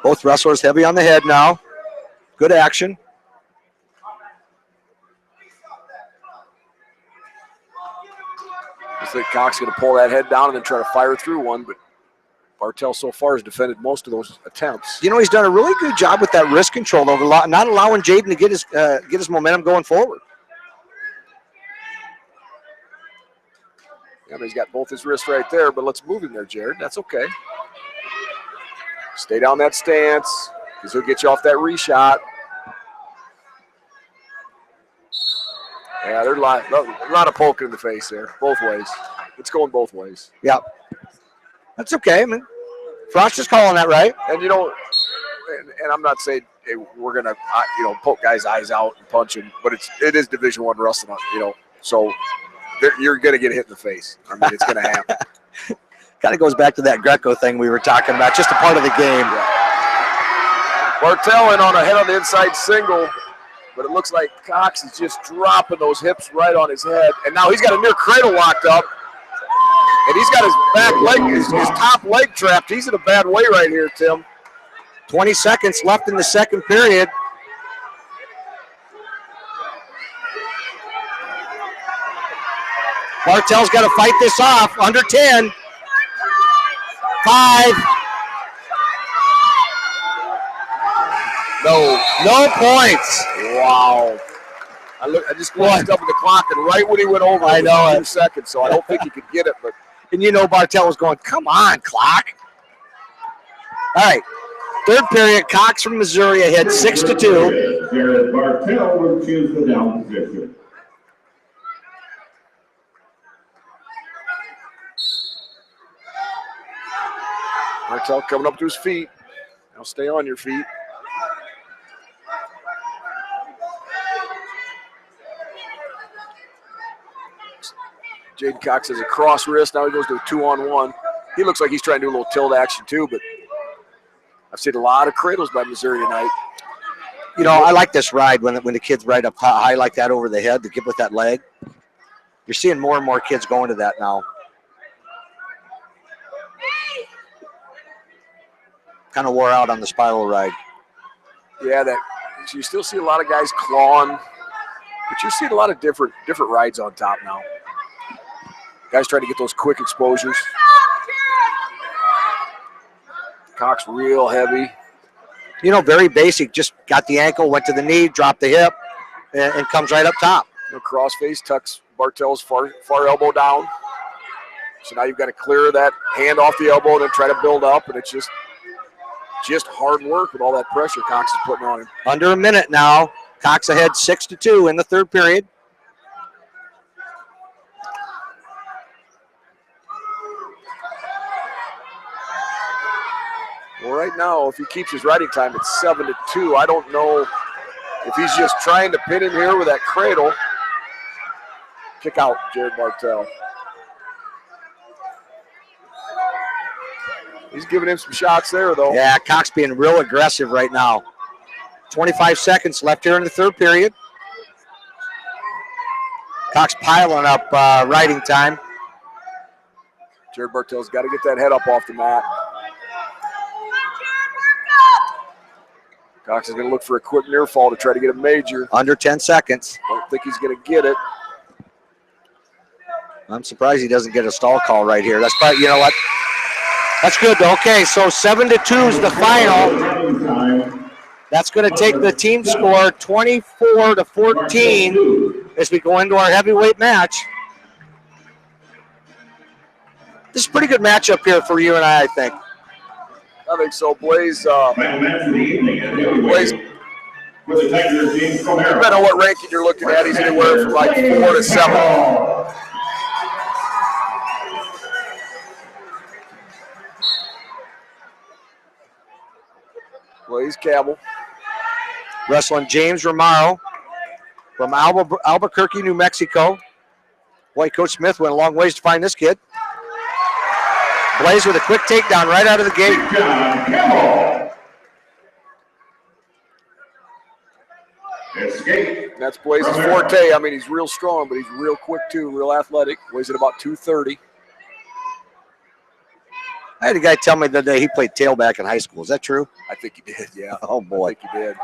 Both wrestlers heavy on the head now. Good action. I think Cox going to pull that head down and then try to fire through one, but Bartell so far has defended most of those attempts. He's done a really good job with that wrist control, not allowing Jaden to get his momentum going forward. Yeah, he's got both his wrists right there, but let's move him there, Jared. That's okay. Stay down that stance, because he'll get you off that reshot. Yeah, there's a lot of poking in the face there, both ways. It's going both ways. Yeah. That's okay. I mean, Frost is calling that right. And, and I'm not saying hey, we're going to, poke guys' eyes out and punch him, but it is Division I wrestling, so you're going to get hit in the face. I mean, it's going to happen. Kind of goes back to that Greco thing we were talking about, just a part of the game. Yeah. Bartell in on a head on the inside single, but it looks like Cox is just dropping those hips right on his head. And now he's got a near cradle locked up, and he's got his back leg, his top leg trapped. He's in a bad way right here, Tim. 20 seconds left in the second period. Bartell's got to fight this off, under 10. 5. No points. Wow. I just glanced up at the clock, and right when he went over, I know it. 2 seconds, so I don't think he could get it, but And you know Bartell was going, come on, clock. All right. Third period, Cox from Missouri ahead 6-2. Jared Bartell will choose the down position. Bartell coming up to his feet. Now stay on your feet. Jaden Cox has a cross wrist. Now he goes to a 2-on-1. He looks like he's trying to do a little tilt action too, but I've seen a lot of cradles by Missouri tonight. You know, I like this ride when the kids ride up high like that over the head to get with that leg. You're seeing more and more kids going to that now. Kind of wore out on the spiral ride. Yeah, so you still see a lot of guys clawing, but you're seeing a lot of different rides on top now. Guys trying to get those quick exposures. Cox real heavy. You know, very basic. Just got the ankle, went to the knee, dropped the hip, and comes right up top. You know, cross face, tucks Bartell's far elbow down. So now you've got to clear that hand off the elbow and then try to build up, and it's just hard work with all that pressure Cox is putting on him. Under a minute now. Cox ahead 6-2 in the third period. Well, right now, if he keeps his riding time, it's 7-2. I don't know if he's just trying to pin him here with that cradle. Kick out, Jared Bartell. He's giving him some shots there, though. Yeah, Cox being real aggressive right now. 25 seconds left here in the third period. Cox piling up riding time. Jared Bartell's got to get that head up off the mat. Cox is going to look for a quick near fall to try to get a major. Under 10 seconds. Don't think he's going to get it. I'm surprised he doesn't get a stall call right here. That's probably, you know what? That's good. Okay, so 7-2 is the final. That's going to take the team score 24-14 as we go into our heavyweight match. This is a pretty good matchup here for you and I think. I think so. Blaze, depending on what ranking you're looking at, he's anywhere from like 4 to 7. Blaze Cabell. Wrestling James Romero from Albuquerque, New Mexico. Boy, Coach Smith went a long ways to find this kid. Blaze with a quick takedown right out of the gate. Escape. That's Blaze's forte. I mean, he's real strong, but he's real quick too, real athletic. Weighs at about 230. I had a guy tell me that he played tailback in high school. Is that true? I think he did, yeah. Oh, boy. I think he did.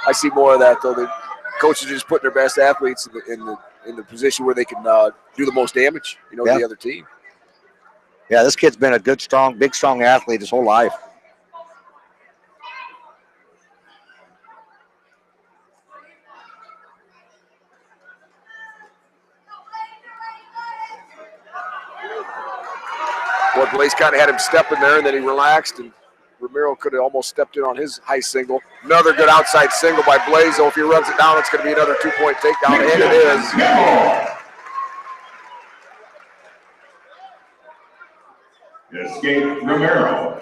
I see more of that, though. The coaches are just putting their best athletes in the position where they can do the most damage, to the other team. Yeah, this kid's been a good, big, strong athlete his whole life. Boy, Blaze kind of had him stepping there, and then he relaxed, and Romero could have almost stepped in on his high single. Another good outside single by Blaze, so if he runs it down, it's going to be another 2-point takedown, and it is. Escape Romero.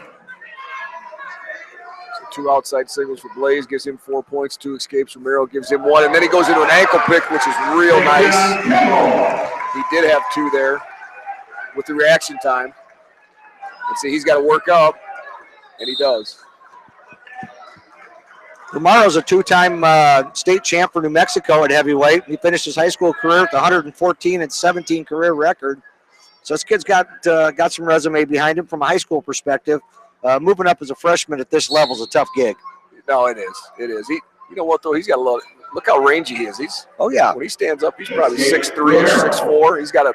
So 2 outside singles for Blaze, gives him 4 points. 2 escapes, Romero gives him 1, and then he goes into an ankle pick, which is real nice. He did have 2 there with the reaction time. And see, he's got to work up, and he does. Romero's a 2-time state champ for New Mexico at heavyweight. He finished his high school career with 114-17 career record. So this kid's got some resume behind him from a high school perspective. Moving up as a freshman at this level is a tough gig. No, it is. It is. You know what, though? He's got a lot. Look how rangy he is. When he stands up, he's probably 6'3", 6'4". He's got a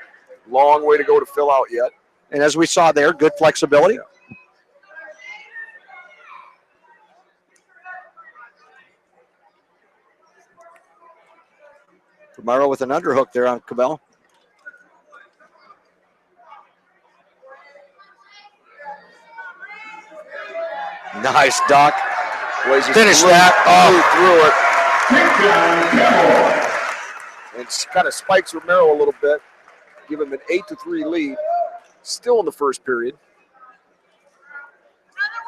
long way to go to fill out yet. And as we saw there, good flexibility. Yeah. Romero with an underhook there on Cabell. Nice duck. Blaze just Finish flew that. through it. And kind of spikes Romero a little bit. Give him an 8-3 lead. Still in the first period.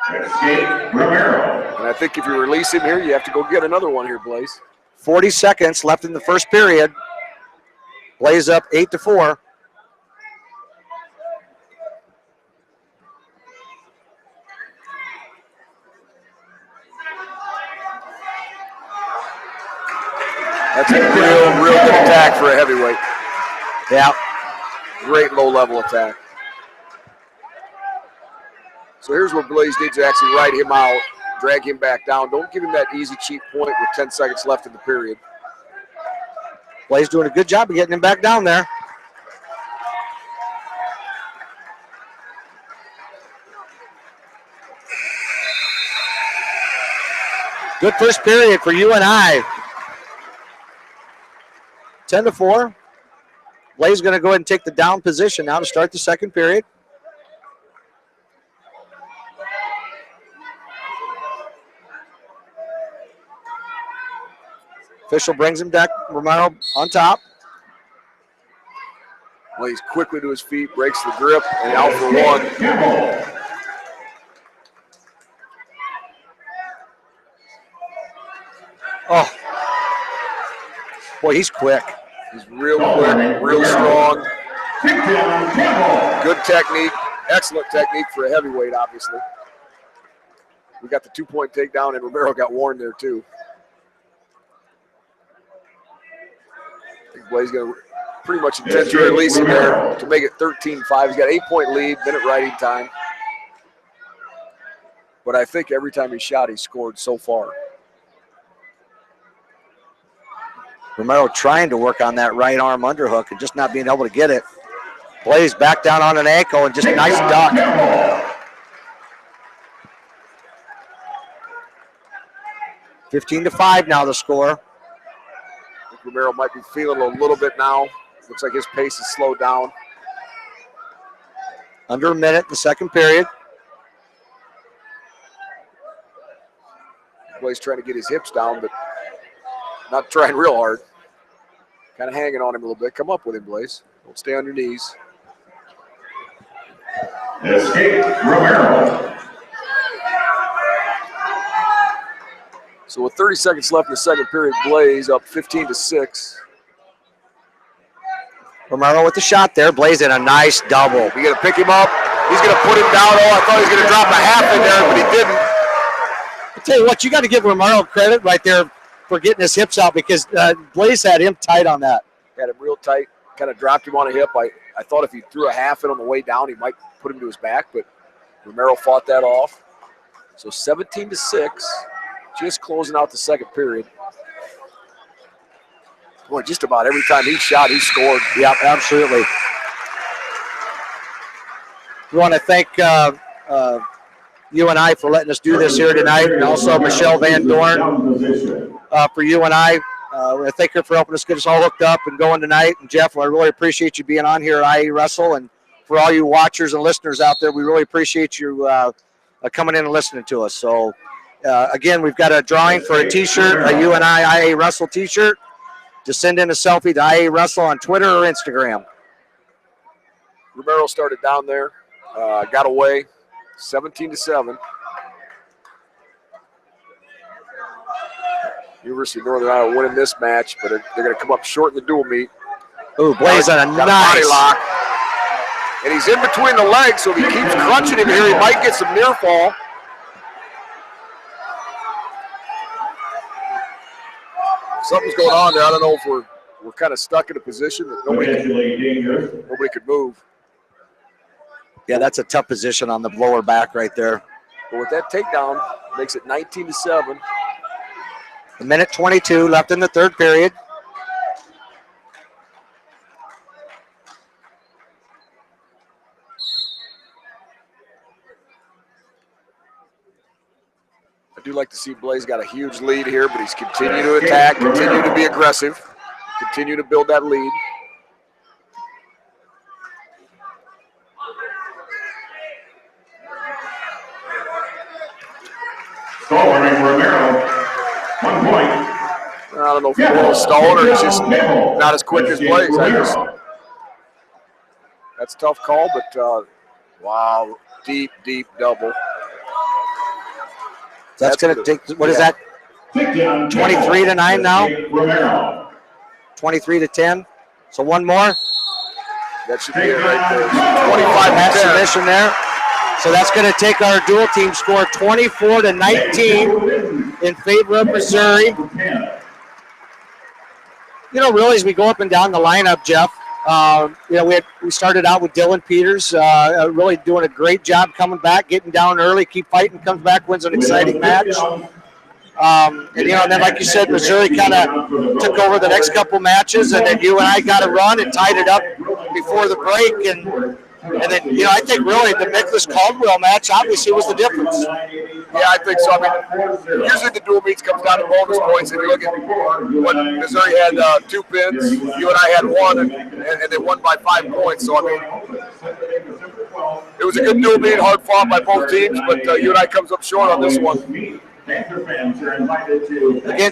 Romero. And I think if you release him here, you have to go get another one here, Blaze. 40 seconds left in the first period. Blaze up 8-4. That's a real good attack for a heavyweight. Yeah. Great low-level attack. So here's where Blaze needs to actually ride him out, drag him back down. Don't give him that easy, cheap point with 10 seconds left in the period. Blaze doing a good job of getting him back down there. Good first period for UNI. 10-4. Blaze going to go ahead and take the down position now to start the second period. Official brings him back. Romero on top. Blaze quickly to his feet, breaks the grip, and out for one. Oh. Boy, he's quick. He's real quick, real strong. Good technique, excellent technique for a heavyweight, obviously. We got the 2-point takedown, and Romero got warned there, too. I think Blaze going to pretty much intend to release him there to make it 13-5. He's got 8-point lead, minute riding time. But I think every time he shot, he scored so far. Romero trying to work on that right arm underhook and just not being able to get it. Blaze back down on an ankle and just a nice duck. 15-5 now the score. I think Romero might be feeling a little bit now. Looks like his pace has slowed down. Under a minute in the second period. Blaze trying to get his hips down, but not trying real hard. Kind of hanging on him a little bit. Come up with him, Blaze. Don't stay on your knees. Escape Romero. So with 30 seconds left in the second period, Blaze up 15-6. Romero with the shot there. Blaze in a nice double. You got to pick him up. He's going to put him down. Oh, I thought he was going to drop a half in there, but he didn't. I'll tell you what, you got to give Romero credit right there for getting his hips out because Blaze had him tight on that. Had him real tight, kind of dropped him on a hip. I thought if he threw a half in on the way down, he might put him to his back, but Romero fought that off. So 17-6, just closing out the second period. Boy, just about every time he shot, he scored. Yep, absolutely. We want to thank UNI for letting us do this here tonight, and also Michelle Van Dorn for UNI. I want to thank her for helping us get us all hooked up and going tonight. And Jeff, I really appreciate you being on here at IE Wrestle, and for all you watchers and listeners out there, we really appreciate you coming in and listening to us. So, again, we've got a drawing for a T-shirt, a UNI IA Wrestle T-shirt. Just send in a selfie to IA Wrestle on Twitter or Instagram. Romero started down there, got away, 17-7. University of Northern Iowa winning this match, but they're going to come up short in the dual meet. Ooh, Blaze on a got nice body lock. And he's in between the legs, so if he keeps crunching him here, he might get some near fall. Something's going on there. I don't know if we're kind of stuck in a position that nobody could move. Yeah, that's a tough position on the lower back right there. But with that takedown, makes it 19-7. A minute 22 left in the third period. I do like to see Blaze got a huge lead here, but he's continuing to attack, continue to be aggressive, continue to build that lead. Stalling Romero. 1 point. I don't know if he's stalling or he's just not as quick as Blaze. That's a tough call, but wow, deep double. That's going to take, what is that? 23-9 now? 23-10. So one more. That should be it right there. 25 That to 10. submission there. So that's going to take our dual team score 24-19 in favor of Missouri. You know, really, as we go up and down the lineup, Jeff, you know, we started out with Dylan Peters, really doing a great job coming back, getting down early, keep fighting, comes back, wins an exciting match. And, you know, and then, like you said, Missouri kind of took over the next couple matches, and then UNI got a run and tied it up before the break. And then, you know, I think really the Nicholas-Caldwell match obviously was the difference. Yeah, I think so. I mean, usually the dual meets comes down to bonus points, and you look at when Missouri had 2 pins, UNI had 1, and they won by 5 points. So, I mean, it was a good dual meet, hard fought by both teams, but UNI comes up short on this one. Again,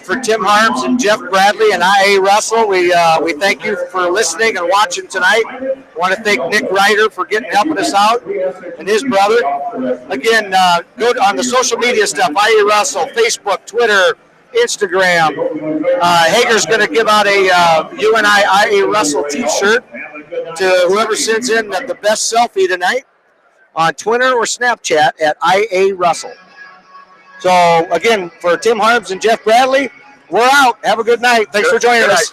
for Tim Harms and Jeff Bradley and IA Russell, we thank you for listening and watching tonight. I want to thank Nick Ryder for helping us out and his brother. Again, go on the social media stuff, IA Russell, Facebook, Twitter, Instagram. Hager's going to give out a UNI IA Russell t-shirt to whoever sends in the best selfie tonight on Twitter or Snapchat at IA Russell. So, again, for Tim Harms and Jeff Bradley, we're out. Have a good night. Thanks for joining us.